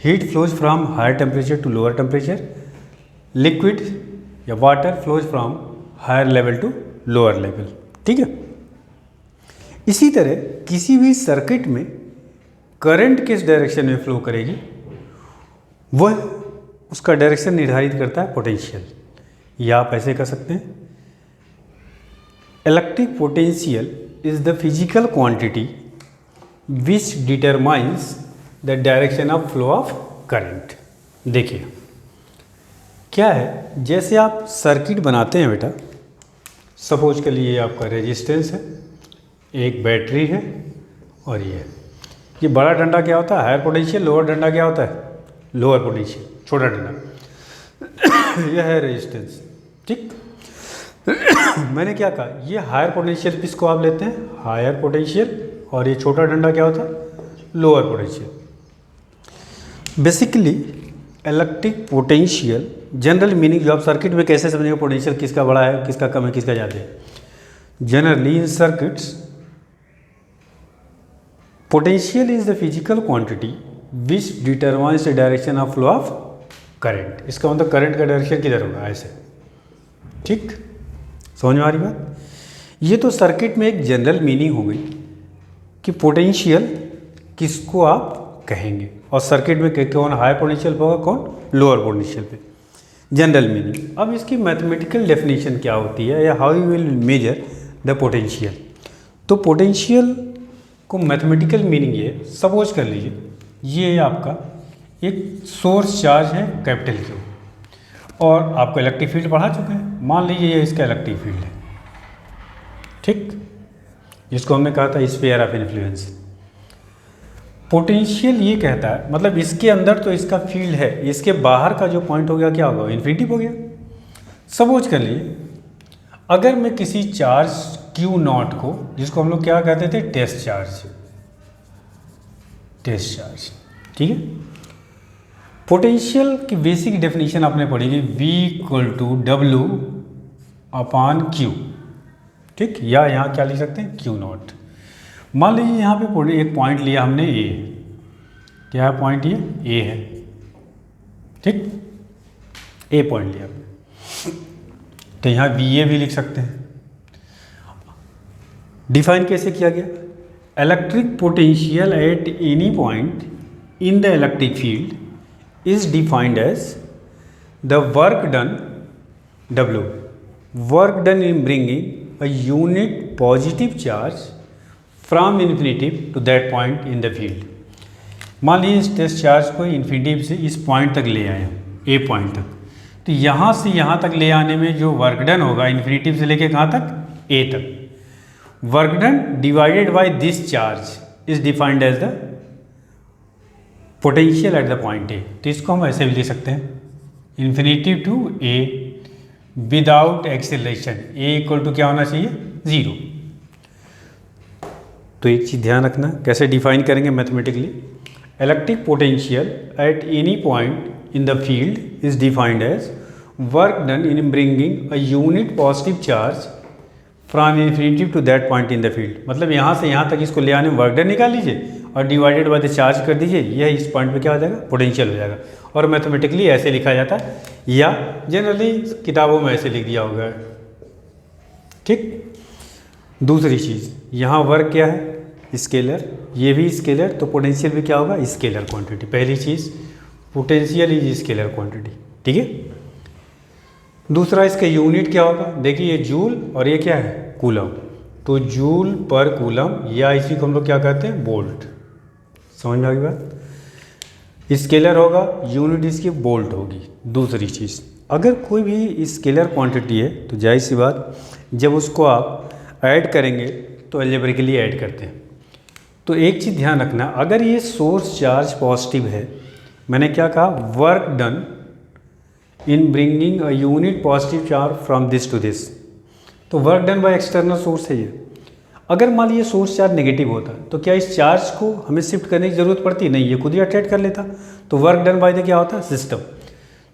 heat flows from higher temperature to lower temperature, liquid या water flows from higher level to lower level, ठीक है। इसी तरह किसी भी सर्किट में करंट किस डायरेक्शन में फ्लो करेगी, वह उसका डायरेक्शन निर्धारित करता है पोटेंशियल। या आप ऐसे कर सकते हैं, electric potential is the physical quantity which determines the direction of flow of current. देखिए क्या है, जैसे आप सर्किट बनाते हैं बेटा, सपोज के लिए आपका रेजिस्टेंस है, एक बैटरी है और ये बड़ा डंडा क्या होता है, हायर पोटेंशियल, लोअर डंडा क्या होता है, लोअर पोटेंशियल, छोटा डंडा यह है रेजिस्टेंस, ठीक। मैंने क्या कहा, ये हायर पोटेंशियल किसको आप लेते हैं, हायर पोटेंशियल, और ये छोटा डंडा क्या होता है, lower potential. Basically electric potential general meaning जो आप सर्किट में कैसे समझेंगे, पोटेंशियल किसका बड़ा है, किसका कम है, किसका ज़्यादा है। Generally in circuits potential is the physical quantity which determines the direction of flow of current. इसका मतलब करंट का डायरेक्शन किधर होगा, ऐसे, ठीक। समझ में आ रही बात। ये तो सर्किट में एक जनरल मीनिंग हो गई कि पोटेंशियल किसको आप कहेंगे, और सर्किट में कौन हाई पोटेंशियल पे होगा, कौन लोअर पोटेंशियल पे, जनरल मीनिंग। अब इसकी मैथमेटिकल डेफिनेशन क्या होती है, या how you will measure the potential. तो पोटेंशियल को मैथमेटिकल मीनिंग ये, सपोज कर लीजिए ये आपका एक सोर्स चार्ज है कैपिटल क्यू, और आपको इलेक्ट्रिक फील्ड पढ़ा चुके हैं, मान लीजिए ये इसका इलेक्ट्रिक फील्ड है, ठीक, जिसको हमने कहा था स्फीयर ऑफ इन्फ्लुएंस। पोटेंशियल ये कहता है, मतलब इसके अंदर तो इसका फील्ड है, इसके बाहर का जो पॉइंट हो गया क्या होगा, इन्फिनिटी हो गया। सपोज कर लिए अगर मैं किसी चार्ज क्यू नॉट को, जिसको हम लोग क्या कहते थे, टेस्ट चार्ज, टेस्ट चार्ज, ठीक है। पोटेंशियल की बेसिक डेफिनेशन आपने पढ़ी थी, V = W/Q, ठीक, या यहाँ क्या लिख सकते हैं, Q नॉट। मान लीजिए यहाँ पे एक पॉइंट लिया हमने A, क्या है पॉइंट, ये A है, ठीक, A पॉइंट लिया हमने, तो यहाँ VA भी लिख सकते हैं। डिफाइन कैसे किया गया, electric potential at any point in the electric field is defined as the work done W, work done in bringing a unit positive charge from infinitive to that point in the field. मान लीजिए इस test charge को infinitive से इस point तक ले आए हम, ए पॉइंट तक, तो यहाँ से यहाँ तक ले आने में जो वर्क डन होगा इन्फिनिटिव से लेके कहाँ तक, ए तक, work done divided by this charge is defined as the potential at the point A. तो इसको हम ऐसे भी लिख सकते हैं, infinitive to A without acceleration, A equal to क्या होना चाहिए, 0। तो एक चीज़ ध्यान रखना, कैसे डिफाइन करेंगे mathematically, electric potential at any point in the field is defined as work done in bringing a unit positive charge from infinitive to that point in the field. मतलब यहाँ से यहाँ तक इसको ले आने में वर्क डन निकाल लीजिए और डिवाइडेड बाय द चार्ज कर दीजिए, यह इस पॉइंट पे क्या हो जाएगा, पोटेंशियल हो जाएगा। और मैथमेटिकली ऐसे लिखा जाता है, या जनरली किताबों में ऐसे लिख दिया होगा। ठीक। दूसरी चीज़, यहाँ वर्क क्या है, स्केलर, ये भी स्केलर, तो पोटेंशियल भी क्या होगा, स्केलर क्वांटिटी। पहली चीज़, पोटेंशियल इज स्केलर क्वांटिटी। ठीक है। दूसरा, इसका यूनिट क्या होगा, देखिए ये जूल और ये क्या है, कूलम, तो जूल पर कूलम, या इसी को हम लोग क्या कहते हैं, वोल्ट। समझ में आ गई बात। स्केलर होगा, यूनिट इसकी वोल्ट होगी। दूसरी चीज़, अगर कोई भी स्केलर क्वांटिटी है तो जाहिर सी बात जब उसको आप ऐड करेंगे तो अलजेब्रिकली ऐड करते हैं। तो एक चीज़ ध्यान रखना, अगर ये सोर्स चार्ज पॉजिटिव है, मैंने क्या कहा, work done in bringing a unit positive charge from this to this, तो work done by external source है ये। अगर मान लीजिए सोर्स चार्ज नेगेटिव होता तो क्या इस चार्ज को हमें शिफ्ट करने की ज़रूरत पड़ती, नहीं, ये खुद ही अट्रैक्ट कर लेता। तो वर्क डन बाय द क्या होता है, सिस्टम।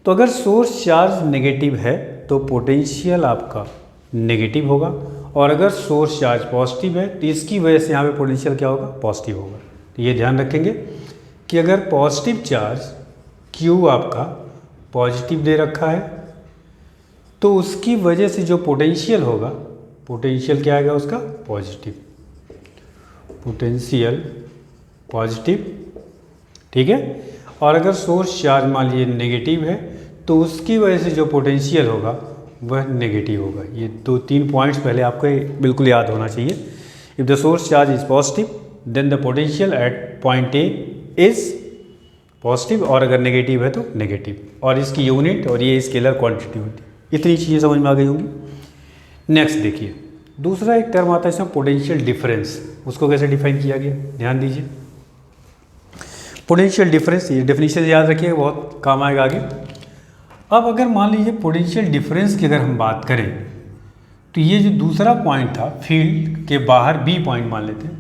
तो अगर सोर्स चार्ज नेगेटिव है तो पोटेंशियल आपका नेगेटिव होगा, और अगर सोर्स चार्ज पॉजिटिव है तो इसकी वजह से यहाँ पे पोटेंशियल क्या होगा, पॉजिटिव होगा। तो ये ध्यान रखेंगे कि अगर पॉजिटिव चार्ज Q आपका पॉजिटिव दे रखा है तो उसकी वजह से जो पोटेंशियल होगा, पोटेंशियल क्या आएगा उसका, पॉजिटिव, पोटेंशियल पॉजिटिव। ठीक है। और अगर सोर्स चार्ज मान लीजिए नेगेटिव है तो उसकी वजह से जो पोटेंशियल होगा वह नेगेटिव होगा। ये 2-3 पॉइंट्स पहले आपको बिल्कुल याद होना चाहिए। If the source charge is positive then the potential at point A is positive, और अगर नेगेटिव है तो नेगेटिव, और इसकी यूनिट और ये स्केलर क्वांटिटी होती है। इतनी चीज़ें समझ में आ गई होंगी। नेक्स्ट देखिए, दूसरा एक टर्म आता है इसमें, पोटेंशियल डिफरेंस। उसको कैसे डिफाइन किया गया, ध्यान दीजिए। पोटेंशियल डिफरेंस, ये डेफिनेशन याद रखिएगा, बहुत काम आएगा आगे। अब अगर मान लीजिए पोटेंशियल डिफरेंस की अगर हम बात करें तो ये जो दूसरा पॉइंट था फील्ड के बाहर, बी पॉइंट मान लेते हैं,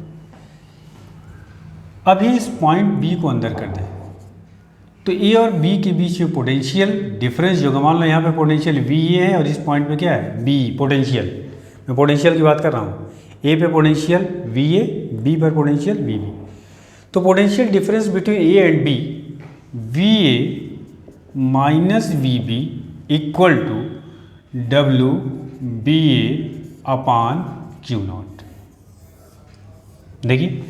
अभी इस पॉइंट बी को अंदर कर दें तो ए और बी के बीच में पोटेंशियल डिफरेंस जो, मान लो यहाँ पे पोटेंशियल वी ए है और इस पॉइंट पे क्या है, बी पोटेंशियल, मैं पोटेंशियल की बात कर रहा हूँ, ए पे पोटेंशियल वी ए, बी पर पोटेंशियल वी बी। तो potential difference between A and B, V A minus V B equal to W B A upon Q naught. देखिए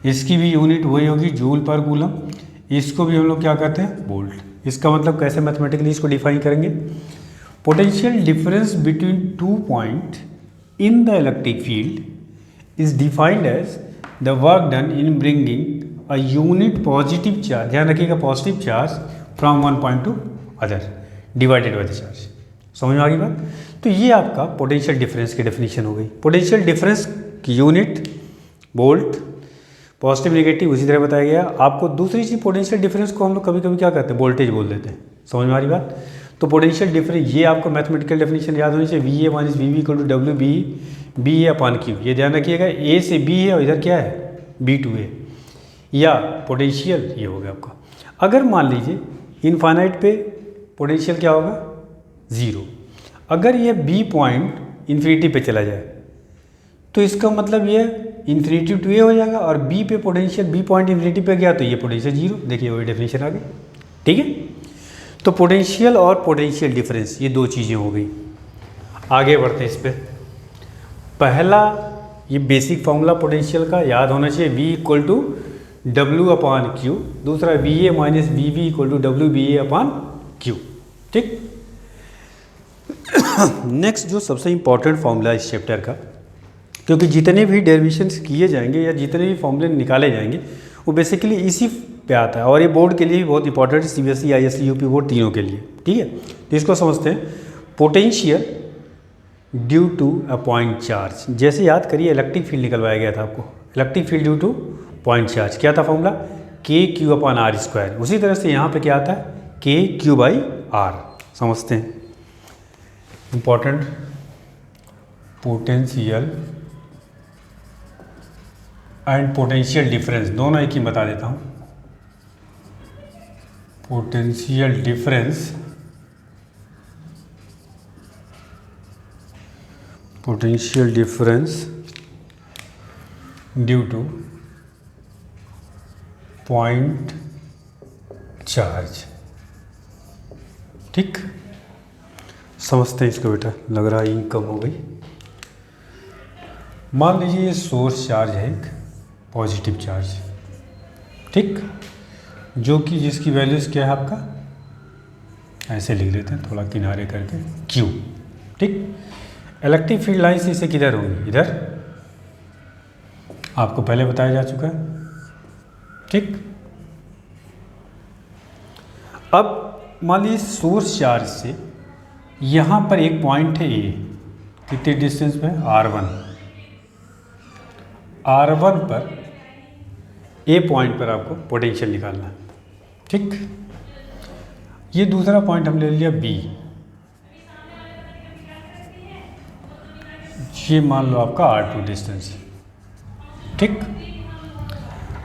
इसकी भी यूनिट वही होगी, जूल पर कूलम, इसको भी हम लोग क्या कहते हैं, वोल्ट। इसका मतलब कैसे मैथमेटिकली इसको डिफाइन करेंगे, potential difference between 2 point in the electric field is defined as the work done in bringing a unit positive charge, ध्यान रखिएगा positive charge, from one point to other divided by the charge. समझ में आ गई बात। तो ये आपका potential difference की डेफिनेशन हो गई। पोटेंशियल डिफरेंस की यूनिट वोल्ट, पॉजिटिव नेगेटिव उसी तरह बताया गया आपको। दूसरी चीज़, पोटेंशियल डिफरेंस को हम लोग कभी कभी क्या कहते हैं, वोल्टेज बोल देते हैं। समझ में आ रही बात। तो पोटेंशियल डिफरेंस, ये आपको मैथमेटिकल डेफिनेशन याद होनी चाहिए, V A minus V B equal to W B A upon Q. ये ध्यान रखिएगा, ए से बी है और इधर क्या है, बी टू ए, या पोटेंशियल ये हो गया आपका। अगर मान लीजिए इनफाइनाइट पे पोटेंशियल क्या होगा, 0। अगर ये बी पॉइंट इन्फिनिटी पे चला जाए तो इसका मतलब ये इन्फिनिटी टू ए हो जाएगा, और बी पे पोटेंशियल, बी पॉइंट इन्फिनिटी पे गया तो ये पोटेंशियल 0। देखिए वही डेफिनेशन आ गई। ठीक है। तो पोटेंशियल और पोटेंशियल डिफरेंस ये 2 चीज़ें हो गई। आगे बढ़ते हैं इस पर। पहला ये बेसिक फॉर्मूला पोटेंशियल का याद होना चाहिए, V equal to W upon Q. दूसरा V A minus V B equal to W B A upon Q. ठीक। नेक्स्ट जो सबसे इंपॉर्टेंट फॉर्मूला इस चैप्टर का क्योंकि जितने भी डेरिवेशंस किए जाएंगे या जितने भी फॉर्मूले निकाले जाएंगे वो बेसिकली इसी पे आता है। और ये बोर्ड के लिए भी बहुत इंपॉर्टेंट है, CBSE, ISE, यूपी बोर्ड तीनों के लिए। ठीक है, तो इसको समझते हैं। Potential due to a point charge, जैसे याद करिए इलेक्ट्रिक फील्ड निकलवाया गया था आपको, electric field due to point charge क्या था फॉर्मूला, KQ/R²। उसी तरह से यहाँ पे क्या आता है, KQ/R। समझते हैं important, potential and potential difference दोनों एक ही बता देता हूँ। Potential difference, potential difference due to point charge. ठीक, समझते हैं इसको बेटा, लग रहा है इंक कम हो गई। मान लीजिए ये सोर्स चार्ज है एक पॉजिटिव चार्ज, ठीक, जो कि जिसकी वैल्यूज़ क्या है आपका, ऐसे लिख लेते हैं थोड़ा किनारे करके, Q। ठीक, इलेक्ट्रिक फील्ड लाइन्स इसे किधर होंगी, इधर, आपको पहले बताया जा चुका है। ठीक, अब मान लीजिए सोर्स चार्ज से यहाँ पर एक पॉइंट है A, कितने डिस्टेंस पे, R1। R1 पर A पॉइंट पर आपको पोटेंशियल निकालना है। ठीक, ये दूसरा पॉइंट हम ले लिया B, ये मान लो आपका R2 डिस्टेंस। ठीक,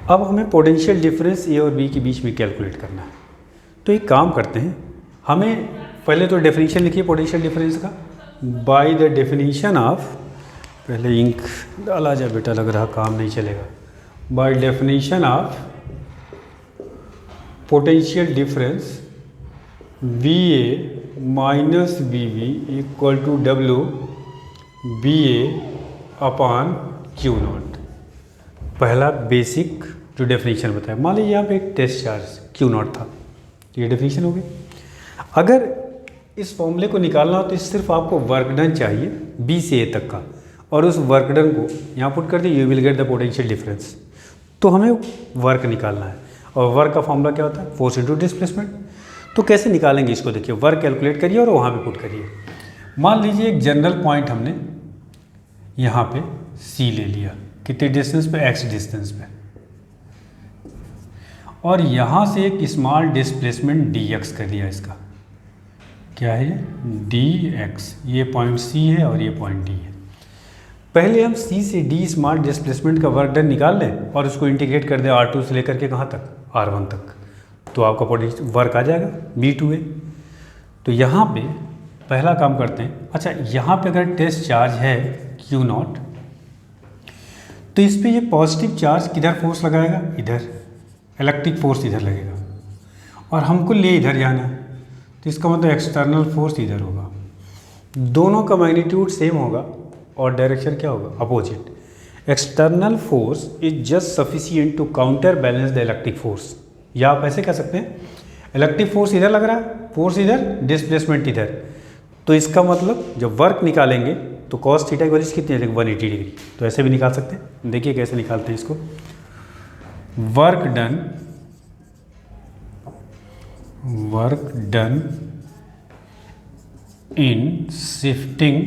अब हमें पोटेंशियल डिफरेंस A और B के बीच में कैलकुलेट करना है। तो एक काम करते हैं, हमें पहले तो डेफिनेशन लिखिए पोटेंशियल डिफरेंस का। बाय द डेफिनेशन ऑफ, पहले इंक डाला जाए बेटा, लग रहा काम नहीं चलेगा। By definition of potential difference VA minus BB equal to WBA/Q0। पहला बेसिक जो डेफिनेशन बताया, मान लीजिए यहाँ पे एक टेस्ट चार्ज Q0 था, ये डेफिनेशन हो गई। अगर इस फॉर्मूले को निकालना हो तो सिर्फ आपको वर्क डन चाहिए B से A तक का, और उस वर्क डन को यहाँ पुट कर दिए, you will get the potential difference. तो हमें वर्क निकालना है, और वर्क का फॉर्मूला क्या होता है, फोर्स इनटू डिस्प्लेसमेंट। तो कैसे निकालेंगे इसको, देखिए वर्क कैलकुलेट करिए और वहाँ पे पुट करिए। मान लीजिए एक जनरल पॉइंट हमने यहाँ पे C ले लिया, कितने डिस्टेंस पे, X डिस्टेंस पे, और यहाँ से एक स्मॉल डिस्प्लेसमेंट dx कर दिया। इसका क्या है, dx, ये पॉइंट C है और ये पॉइंट D है। पहले हम C से D स्मॉल डिस्प्लेसमेंट का वर्क डन निकाल लें और उसको इंटीग्रेट कर दें R2 से लेकर के कहाँ तक, R1 तक, तो आपका वर्क आ जाएगा B2A। तो यहाँ पे पहला काम करते हैं। अच्छा, यहाँ पे अगर टेस्ट चार्ज है Q0, तो इस पे ये पॉजिटिव चार्ज किधर फोर्स लगाएगा, इधर, इलेक्ट्रिक फोर्स इधर लगेगा, और हमको ले इधर जाना है, तो इसका मतलब एक्सटर्नल फोर्स इधर होगा। दोनों का मैग्नीट्यूड सेम होगा और डायरेक्शन क्या होगा, opposite. External force is just sufficient to counter balance the electric force, या आप ऐसे कह सकते हैं इलेक्ट्रिक फोर्स इधर लग रहा है, फोर्स इधर, डिस्प्लेसमेंट इधर। तो इसका मतलब जब वर्क निकालेंगे तो cos थीटा की वैल्यू कितनी है, 180 डिग्री। तो ऐसे भी निकाल सकते हैं, देखिए कैसे निकालते हैं इसको। Work done in shifting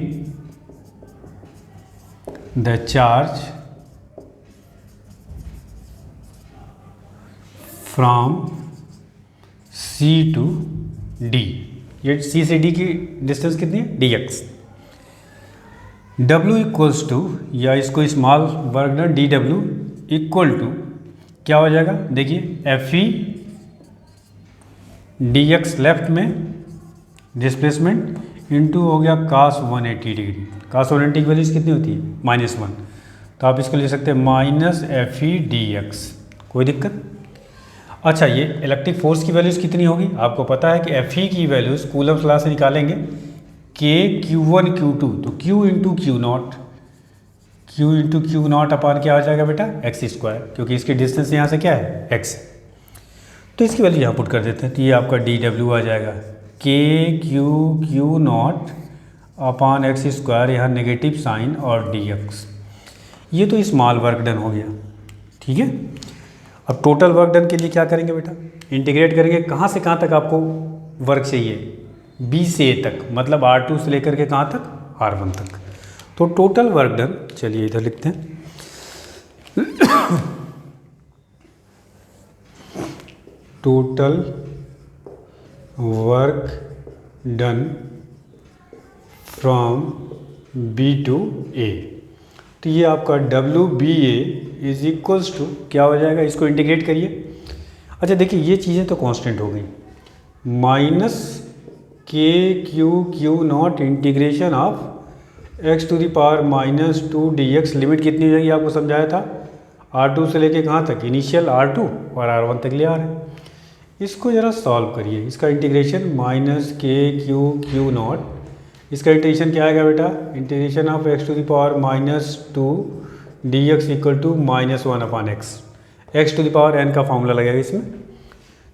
the charge from C to D। ये C से D की डिस्टेंस कितनी है, dx। W इक्वल्स टू, या इसको small work done dW equal to क्या हो जाएगा, देखिए FE dx लेफ्ट में डिस्प्लेसमेंट इनटू हो गया cos 180 डिग्री। cos 180 की वैल्यूज कितनी होती है, -1, तो आप इसको ले सकते हैं -FE dx, कोई दिक्कत। अच्छा, ये इलेक्ट्रिक फोर्स की वैल्यूज़ कितनी होगी, आपको पता है कि FE की वैल्यूज़ कूलम्स लॉ से निकालेंगे, K Q1 Q2, तो Q इंटू Q नॉट अपान क्या हो जाएगा बेटा, x², क्योंकि इसकी डिस्टेंस यहाँ से क्या है, x। तो इसकी वैल्यू यहाँ पुट कर देते हैं, तो ये आपका dW आ जाएगा, K Q not upon x², यहाँ नेगेटिव साइन और dx। ये तो स्मॉल वर्क डन हो गया, ठीक है। अब टोटल वर्क डन के लिए क्या करेंगे बेटा, इंटीग्रेट करेंगे। कहाँ से कहाँ तक आपको वर्क चाहिए, बी से ए तक, मतलब R2 से लेकर के कहाँ तक, R1 तक। तो टोटल वर्क डन, चलिए इधर लिखते हैं, total work done from B to A। तो ये आपका WBA इज इक्वल्स टू क्या हो जाएगा, इसको इंटीग्रेट करिए। अच्छा देखिए ये चीज़ें तो कांस्टेंट हो गई, minus KQ not integration of x to the power -2 dx। Limit कितनी हो जाएगी, आपको समझाया था, R2 से लेके कहाँ तक, इनिशियल R2 और R1 तक ले आ रहे हैं। इसको ज़रा सॉल्व करिए, इसका इंटीग्रेशन -KQ नॉट, इसका इंटीग्रेशन क्या आएगा बेटा, integration of x to the power -2 dx equal to -1/x। x to the power n का फॉर्मूला लगेगा इसमें,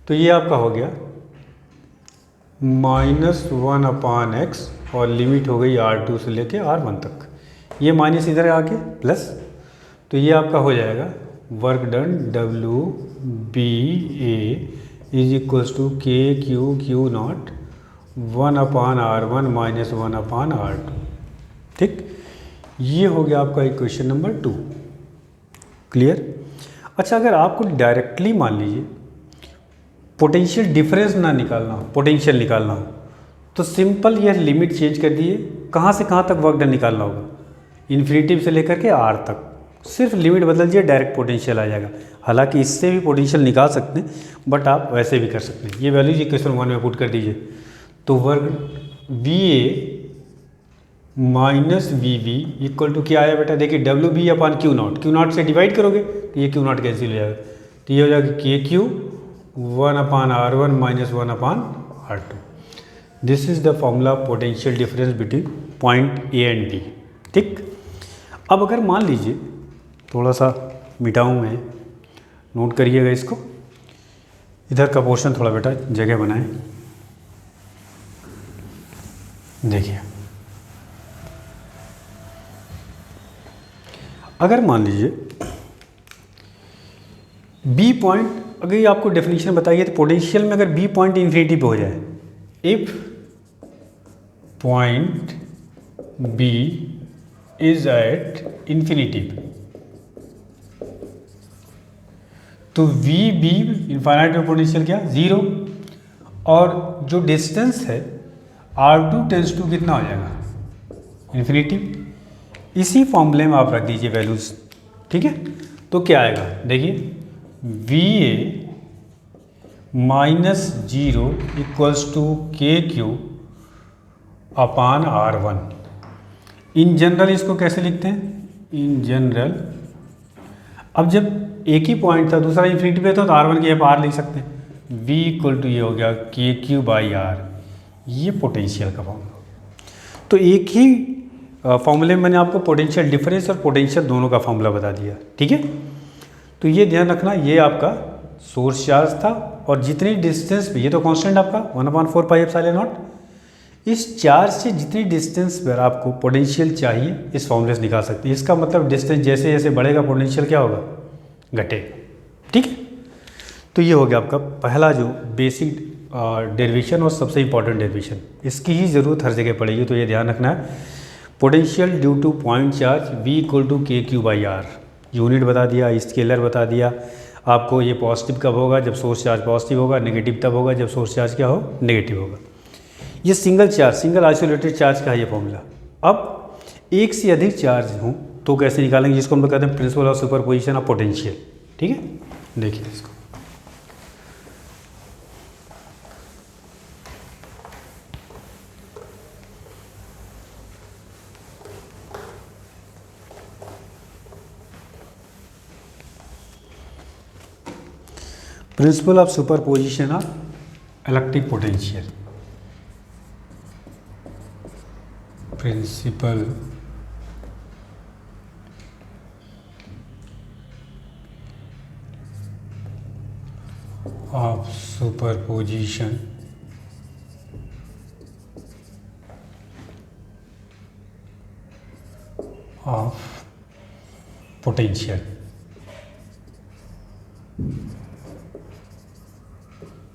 तो ये आपका हो गया -1/x और लिमिट हो गई R2 से लेके R1 तक। ये माइनस इधर आके प्लस, तो ये आपका हो जाएगा work done WBA is equals to KQ not 1/R1 - 1/R2। ठीक, ये हो गया आपका इक्वेशन नंबर 2। क्लियर। अच्छा अगर आपको डायरेक्टली मान लीजिए पोटेंशियल डिफरेंस ना निकालना हो, पोटेंशियल निकालना हो, तो सिंपल यह लिमिट चेंज कर दिए, कहाँ से कहाँ तक वर्क डन निकालना होगा, इन्फिनिटी से लेकर के R तक, सिर्फ लिमिट बदल दीजिए डायरेक्ट पोटेंशियल आ जाएगा। हालांकि इससे भी पोटेंशियल निकाल सकते हैं, बट आप वैसे भी कर सकते हैं। ये वैल्यूज इक्वेशन 1 में पुट कर दीजिए, तो work VA minus VB equal to क्या आया बेटा, देखिए WB/Q नॉट, Q नॉट से डिवाइड करोगे तो ये Q नॉट कैंसिल हो जाएगा, तो ये हो जाएगा KQ 1/R1 - 1/R2। This is the formula potential difference between point A and B। ठीक, अब अगर मान लीजिए, थोड़ा सा मिटाऊँ मैं, नोट करिएगा इसको, इधर का पोर्शन थोड़ा बेटा जगह बनाएं। देखिए अगर मान लीजिए B पॉइंट, अगर ये आपको डेफिनेशन बताइए तो पोटेंशियल में अगर B पॉइंट इन्फिनिटी पे हो जाए, if point B is at infinity, तो VB इनफाइनाइट में पोटेंशियल क्या, 0, और जो डिस्टेंस है R2 टेंस टू कितना हो जाएगा, इन्फिनिटी। इसी फॉर्मूले में आप रख दीजिए वैल्यूज, ठीक है। तो क्या आएगा, देखिए VA -0 equals to KQ/R1। In general इसको कैसे लिखते हैं, इन जनरल, अब जब एक ही पॉइंट था, दूसरा इन्फिनिटी पे था, तो R1 की जगह R लिख सकते हैं। V इक्वल टू ये हो गया KQ/R, ये पोटेंशियल का फॉर्मूला। तो एक ही फॉर्मूले में मैंने आपको पोटेंशियल डिफरेंस और पोटेंशियल दोनों का फॉर्मूला बता दिया, ठीक है। तो ये ध्यान रखना, ये आपका सोर्स चार्ज था, और जितनी डिस्टेंस पे, ये तो कांस्टेंट आपका 1/4πε0, इस चार्ज से जितनी डिस्टेंस पर आपको पोटेंशियल चाहिए इस फॉर्मूले से निकाल सकते हैं। इसका मतलब डिस्टेंस जैसे जैसे बढ़ेगा पोटेंशियल क्या होगा, घटेगा, ठीक है। तो ये हो गया आपका पहला जो बेसिक डेरिवेशन और सबसे इंपॉर्टेंट डेरिवेशन, इसकी ही ज़रूरत हर जगह पड़ेगी, तो ये ध्यान रखना है। Potential due to point charge V equal to KQ/R, unit बता दिया, स्केलर बता दिया आपको। ये पॉजिटिव कब होगा, जब सोर्स चार्ज पॉजिटिव होगा, नेगेटिव तब होगा जब सोर्स चार्ज क्या हो, नेगेटिव होगा। ये single charge, single isolated charge का है ये फॉर्मूला। अब एक से अधिक चार्ज हों तो कैसे निकालेंगे, जिसको हम लोग कहते हैं principal of superposition of potential, ठीक है। देखिए इसको, principal of superposition of electric potential, principal of superposition of potential.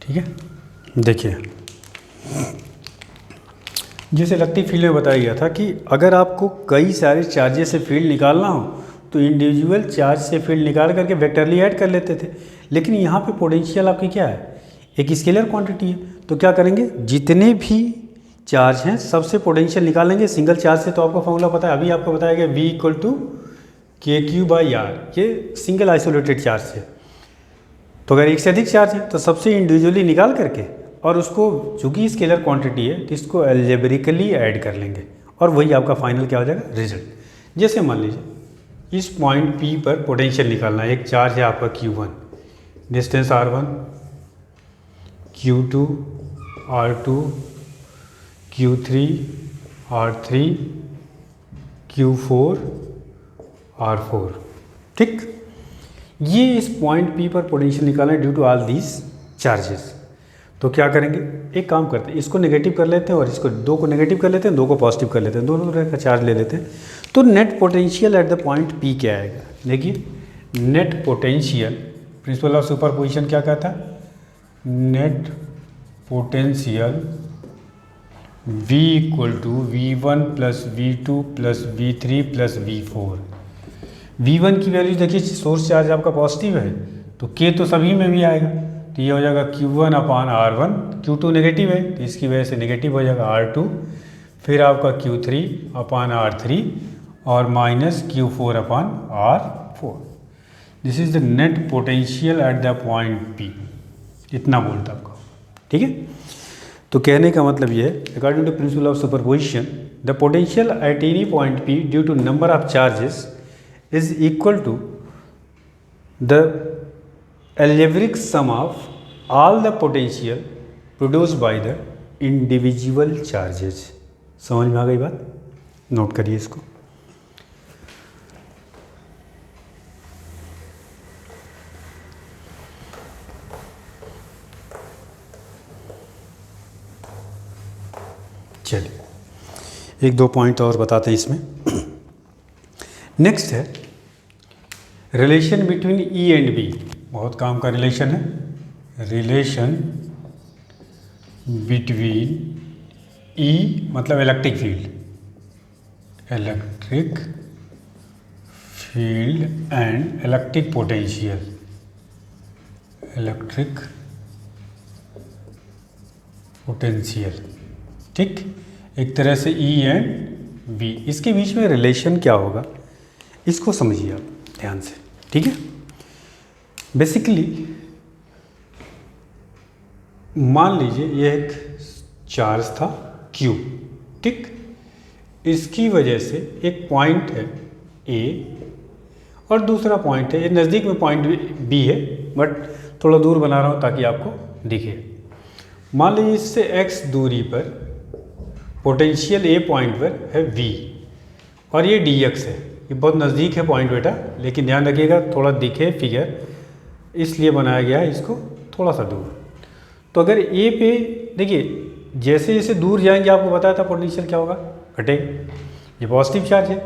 ठीक है, देखिए जैसे इलेक्ट्रिक फील्ड में बताया गया था कि अगर आपको कई सारे चार्जेस से फील्ड निकालना हो तो इंडिविजुअल चार्ज से फील्ड निकाल करके वेक्टरली ऐड कर लेते थे, लेकिन यहाँ पे पोटेंशियल आपकी क्या है, एक स्केलर क्वांटिटी है। तो क्या करेंगे, जितने भी चार्ज हैं सबसे पोटेंशियल निकालेंगे सिंगल चार्ज से। तो आपको फॉर्मूला पता है, अभी आपको बताया गया V = KQ/R, ये सिंगल आइसोलेटेड चार्ज है। तो अगर एक से अधिक चार्ज है तो सबसे इंडिविजुअली निकाल करके और उसको चूँकि स्केलर क्वांटिटी है तो इसको एल्जेब्रिकली ऐड कर लेंगे और वही आपका फाइनल क्या हो जाएगा, रिजल्ट। जैसे मान लीजिए इस पॉइंट P पर पोटेंशियल निकालना है, एक चार्ज है आपका Q1, distance R1, Q2, R2, Q3, R3, Q4, R4। ठीक, ये इस पॉइंट P पर पोटेंशियल निकालना है due to all these charges. तो क्या करेंगे, एक काम करते हैं, इसको नेगेटिव कर लेते हैं और इसको 2 को नेगेटिव कर लेते हैं, 2 को पॉजिटिव कर लेते हैं, दोनों तरह का चार्ज ले लेते हैं। तो net potential at the point P क्या आएगा, देखिए net potential, principal of superposition क्या कहता है, net potential V = V1 + V2 + V3 + V4। V1 की वैल्यू देखिए, सोर्स चार्ज आपका पॉजिटिव है तो K तो सभी में भी आएगा, तो ये हो जाएगा Q1/R1, Q2 नेगेटिव है तो इसकी वजह से नेगेटिव हो जाएगा R2, फिर आपका Q3/R3 और -Q4/R4। This is the net potential at the point P। इतना बोलता आपको, ठीक है। तो कहने का मतलब ये है, according to principle of superposition the potential at any point P due to number of charges is equal to the algebraic sum of all the potential produced by the individual charges। समझ में आ गई बात, note करिए इसको। चलिए 1-2 point और बताते हैं इसमें। नेक्स्ट है relation between E and B, बहुत काम का रिलेशन है। रिलेशन बिटवीन E मतलब electric field, electric field and electric potential, electric potential. ठीक, एक तरह से E एंड B, इसके बीच में रिलेशन क्या होगा इसको समझिए आप ध्यान से, ठीक है। बेसिकली मान लीजिए ये एक चार्ज था Q, ठीक, इसकी वजह से एक पॉइंट है A और दूसरा पॉइंट है, ये नज़दीक में पॉइंट B है बट थोड़ा दूर बना रहा हूँ ताकि आपको दिखे। मान लीजिए इससे x दूरी पर पोटेंशियल A पॉइंट पर है V और ये dx है, ये बहुत नज़दीक है पॉइंट बेटा, लेकिन ध्यान रखिएगा थोड़ा दिखे फिगर, इसलिए बनाया गया है इसको थोड़ा सा दूर। तो अगर ए पे देखिए जैसे जैसे दूर जाएंगे आपको बताया था पोटेंशियल क्या होगा, घटेगा, ये पॉजिटिव चार्ज है।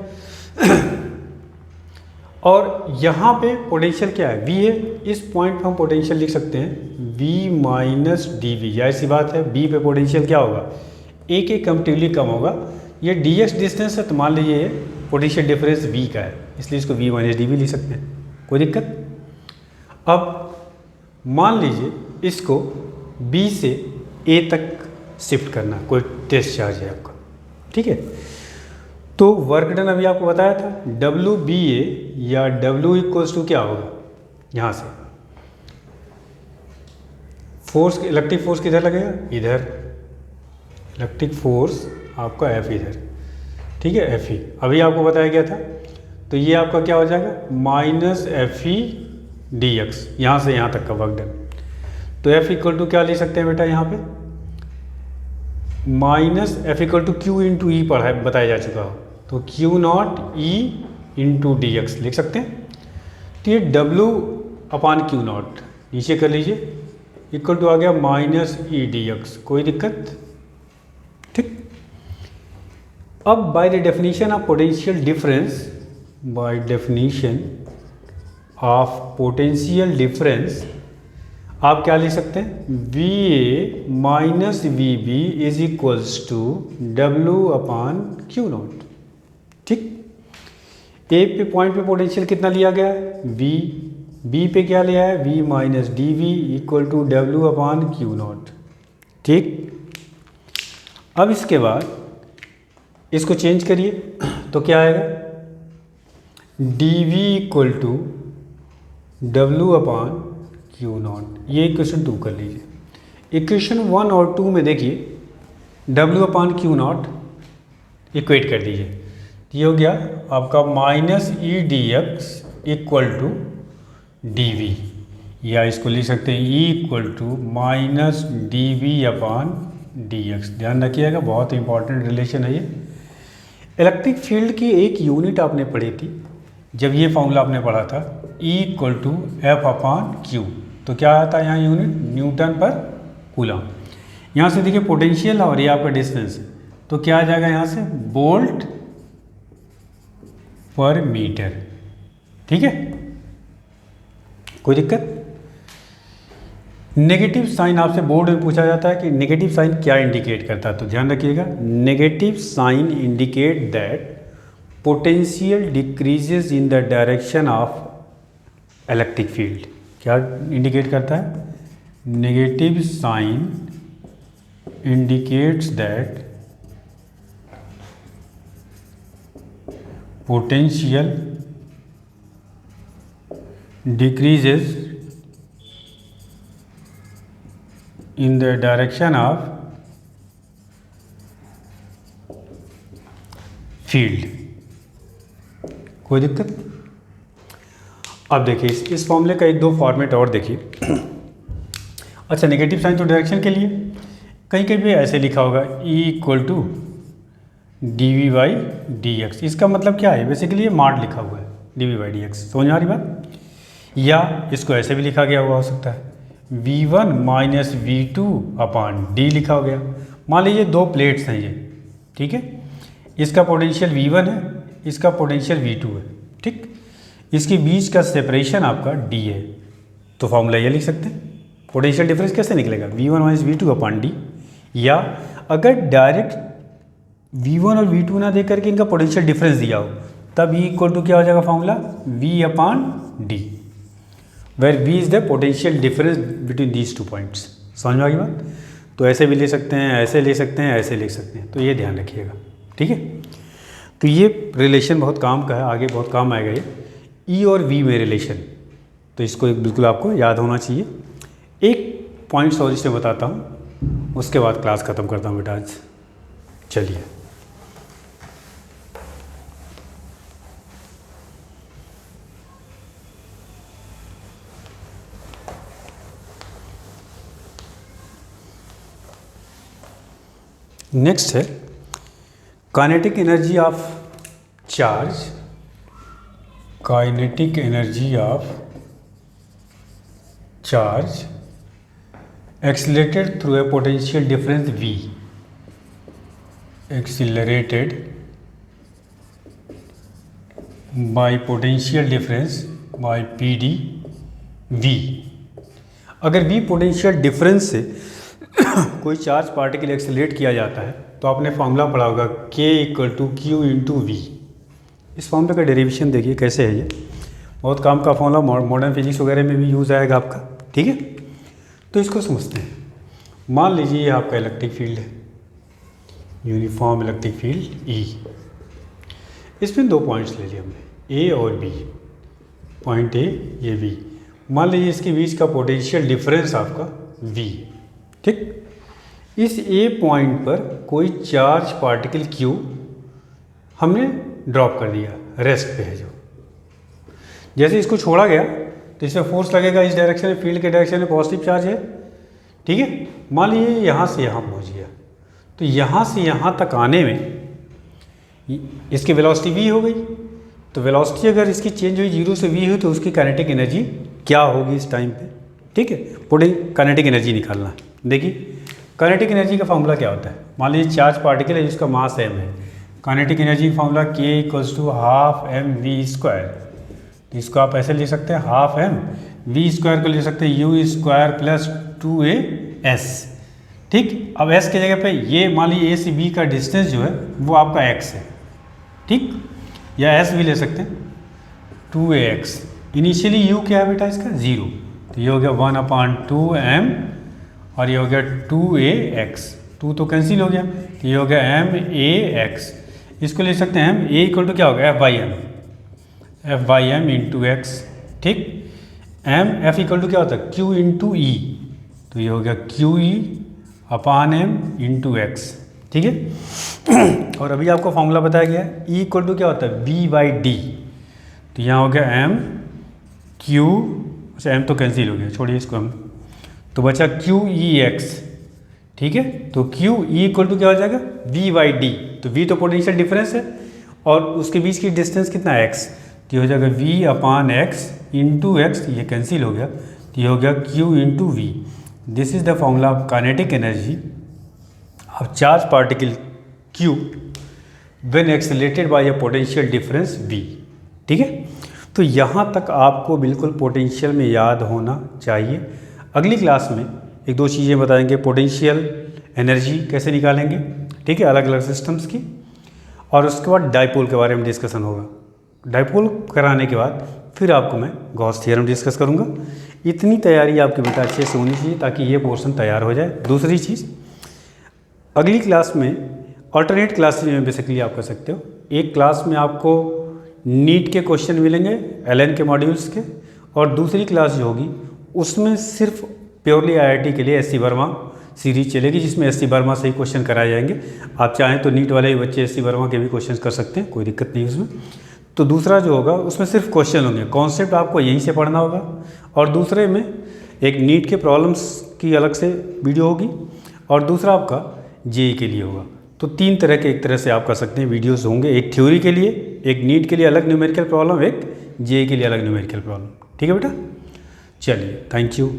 और यहाँ पे पोटेंशियल क्या है, V है, इस पॉइंट पर हम पोटेंशियल लिख सकते हैं V - dV। या ऐसी बात है B पे पोटेंशियल क्या होगा, A के कंपेरेटिवली कम होगा। ये dx डिस्टेंस है तो मान लीजिए पोटेंशियल डिफरेंस V का है, इसलिए इसको V - dV लिख सकते हैं, कोई दिक्कत। अब मान लीजिए इसको B से A तक शिफ्ट करना, कोई टेस्ट चार्ज है आपका, ठीक है। तो वर्क डन अभी आपको बताया था WBA या W = क्या होगा, यहाँ से फोर्स, इलेक्ट्रिक फोर्स किधर लगेगा, इधर, इलेक्ट्रिक फोर्स आपका F इधर, ठीक है, FE अभी आपको बताया गया था। तो ये आपका क्या हो जाएगा -FE dx, यहाँ से यहाँ तक का वर्क डन। तो F = क्या ले सकते हैं बेटा, यहाँ पे -F = Q × E पढ़ा बताया जा चुका हो, तो Q0 E × dx लिख सकते हैं। तो ये W/Q0 नीचे कर लीजिए, इक्वल टू आ गया -E dx, कोई दिक्कत, ठीक। अब by the definition of potential difference by definition of potential difference आप क्या लिख सकते हैं, V A minus V B is equals to W upon Q not. ठीक, ए पे पॉइंट पे पोटेंशियल कितना लिया गया है, वी, बी पे क्या लिया है, V minus D V equal to W upon Q not. ठीक, अब इसके बाद इसको चेंज करिए तो क्या आएगा, D V equal to W upon Q not. ये इक्वेशन 2 कर लीजिए। इक्वेशन 1 और 2 में देखिए W upon Q not equate कर दीजिए, तो ये हो गया आपका minus E D X equal to D V, या इसको लिख सकते हैं E equal to minus D V upon D X. ध्यान रखिएगा, बहुत इंपॉर्टेंट रिलेशन है ये। इलेक्ट्रिक फील्ड की एक यूनिट आपने पढ़ी थी जब ये फॉर्मूला आपने पढ़ा था, E equal to F upon Q, तो क्या आता है यहाँ यूनिट, न्यूटन पर कूलम। यहाँ से देखिए पोटेंशियल और ये आपका डिस्टेंस है, तो क्या आ जाएगा यहाँ से, वोल्ट पर मीटर। ठीक है, कोई दिक्कत। नेगेटिव साइन आपसे बोर्ड में पूछा जाता है कि नेगेटिव साइन क्या इंडिकेट करता है, तो ध्यान रखिएगा, negative sign indicate that potential decreases in the direction of electric field. क्या इंडिकेट करता है, negative sign indicates that potential decreases in the direction of field. कोई दिक्कत। अब देखिए इस फॉर्मूले का एक दो फॉर्मेट और देखिए। अच्छा, नेगेटिव साइन तो डायरेक्शन के लिए, कहीं कहीं भी ऐसे लिखा होगा E equal to D V by D X. इसका मतलब क्या है, बेसिकली ये माड लिखा हुआ है D V by D X, समझ आ रही बात। या इसको ऐसे भी लिखा गया हुआ हो सकता है, V1 minus V2 upon D लिखा हो गया। मान लीजिए दो प्लेट्स हैं ये, ठीक है, इसका पोटेंशियल V1 है, इसका पोटेंशियल V2 है। ठीक, इसके बीच का सेपरेशन आपका D है, तो फॉर्मूला ये लिख सकते हैं। पोटेंशियल डिफरेंस कैसे निकलेगा, V1 minus V2 upon D. या अगर डायरेक्ट V1 और V2 ना दे करके इनका पोटेंशियल डिफरेंस दिया हो, तब E इक्वल टू क्या हो जाएगा formula, V upon D, where V is the potential difference between these two points. समझ में आ गई बात। तो ऐसे भी ले सकते हैं, ऐसे ले सकते हैं, ऐसे ले सकते हैं, तो ये ध्यान रखिएगा। ठीक है, तो ये रिलेशन बहुत काम का है, आगे बहुत काम आएगा ये E और V में रिलेशन, तो इसको बिल्कुल आपको याद होना चाहिए। एक पॉइंट्स और इससे बताता हूँ, उसके बाद क्लास ख़त्म करता हूँ बेटा आज। चलिए, नेक्स्ट है kinetic energy of charge. Kinetic energy of charge accelerated through a potential difference V, accelerated bye potential difference bye PD V। अगर V पोटेंशियल डिफरेंस से कोई चार्ज पार्टिकल एक्सेलरेट किया जाता है, तो आपने फॉर्मूला पढ़ा होगा K equal to Q into V. इस फॉर्मूले का डेरिवेशन देखिए कैसे है, ये बहुत काम का फॉर्मूला, मॉडर्न फिजिक्स वगैरह में भी यूज़ आएगा आपका। ठीक है, तो इसको समझते हैं। मान लीजिए ये आपका इलेक्ट्रिक फील्ड है, यूनिफॉर्म इलेक्ट्रिक फील्ड E। इसमें दो पॉइंट्स ले लिए हमने, A और B। पॉइंट A, ये B। मान लीजिए इसके बीच का पोटेंशियल डिफरेंस आपका V। ठीक, इस A पॉइंट पर कोई चार्ज पार्टिकल Q हमने ड्रॉप कर दिया, रेस्ट पे है जो। जैसे इसको छोड़ा गया तो इसमें फोर्स लगेगा इस डायरेक्शन में, फील्ड के डायरेक्शन में पॉजिटिव चार्ज है। ठीक है, मान लीजिए यहाँ से यहाँ पहुँच गया, तो यहाँ से यहाँ तक आने में इसकी वेलोसिटी V हो गई। तो वेलोसिटी अगर इसकी चेंज हुई 0 से V हुई, तो उसकी काइनेटिक एनर्जी क्या होगी इस टाइम पे। ठीक है, काइनेटिक एनर्जी निकालना है। देखिए काइनेटिक एनर्जी का फॉर्मूला क्या होता है, मान लीजिए चार्ज पार्टिकल है जिसका मास m है, kinetic energy formula K equals to half M V square. इसको आप ऐसे ले सकते हैं, हाफ एम वी स्क्वायर को ले सकते हैं यू स्क्वायर प्लस 2AS। ठीक, अब S की जगह पे ये मान लीजिए A से B का डिस्टेंस जो है वो आपका x है। ठीक, या S भी ले सकते हैं 2AX। इनिशियली U क्या है बेटा इसका 0, तो ये हो गया 1/2m और ये हो गया 2AX। 2 तो कैंसिल हो गया, तो ये हो गया MAX। इसको ले सकते हैं हम A इक्वल टू क्या होगा F/m इंटू एक्स। ठीक, F इक्वल टू क्या होता है Q इंटू E, तो ये हो गया QE/m इंटू एक्स। ठीक है, और अभी आपको फॉर्मूला बताया गया है E इक्वल टू क्या होता है V/d, तो यहाँ हो गया MQ, अच्छा M तो कैंसिल हो गया, छोड़िए इसको हम, तो बचा QEX। ठीक है, तो QE इक्वल टू क्या हो जाएगा V/d, तो V तो पोटेंशियल डिफरेंस है और उसके बीच की डिस्टेंस कितना है x, तो ये हो जाएगा V/x इंटू एक्स, ये कैंसिल हो गया, तो ये हो गया Q into V। This is the formula of kinetic energy of charge particle Q when accelerated by a potential difference V। ठीक है, तो यहाँ तक आपको बिल्कुल पोटेंशियल में याद होना चाहिए। अगली क्लास में एक दो चीज़ें बताएंगे, पोटेंशियल एनर्जी कैसे निकालेंगे, ठीक है, अलग अलग सिस्टम्स की, और उसके बाद डाइपोल के बारे में डिस्कशन होगा। डाइपोल कराने के बाद फिर आपको मैं गॉस थ्योरम डिस्कस करूँगा। इतनी तैयारी आपके बेटा अच्छे से होनी चाहिए ताकि ये पोर्शन तैयार हो जाए। दूसरी चीज़, अगली क्लास में अल्टरनेट क्लासेज में बेसिकली आप कर सकते हो। एक क्लास में आपको नीट के क्वेश्चन मिलेंगे LN के मॉड्यूल्स के, और दूसरी क्लास जो होगी उसमें सिर्फ प्योरली IIT के लिए SC वर्मा सीरीज चलेगी, जिसमें SC वर्मा से ही क्वेश्चन कराए जाएंगे। आप चाहें तो नीट वाले बच्चे SC वर्मा के भी क्वेश्चन कर सकते हैं, कोई दिक्कत नहीं उसमें। तो दूसरा जो होगा उसमें सिर्फ क्वेश्चन होंगे, कॉन्सेप्ट आपको यहीं से पढ़ना होगा, और दूसरे में एक नीट के प्रॉब्लम्स की अलग से वीडियो होगी, और दूसरा आपका JEE के लिए होगा। तो तीन तरह के एक तरह से आप कर सकते हैं वीडियोस होंगे, एक थ्योरी के लिए, एक नीट के लिए अलग न्यूमेरिकल प्रॉब्लम, एक JEE के लिए अलग न्यूमेरिकल प्रॉब्लम। ठीक है बेटा, चलिए, थैंक यू।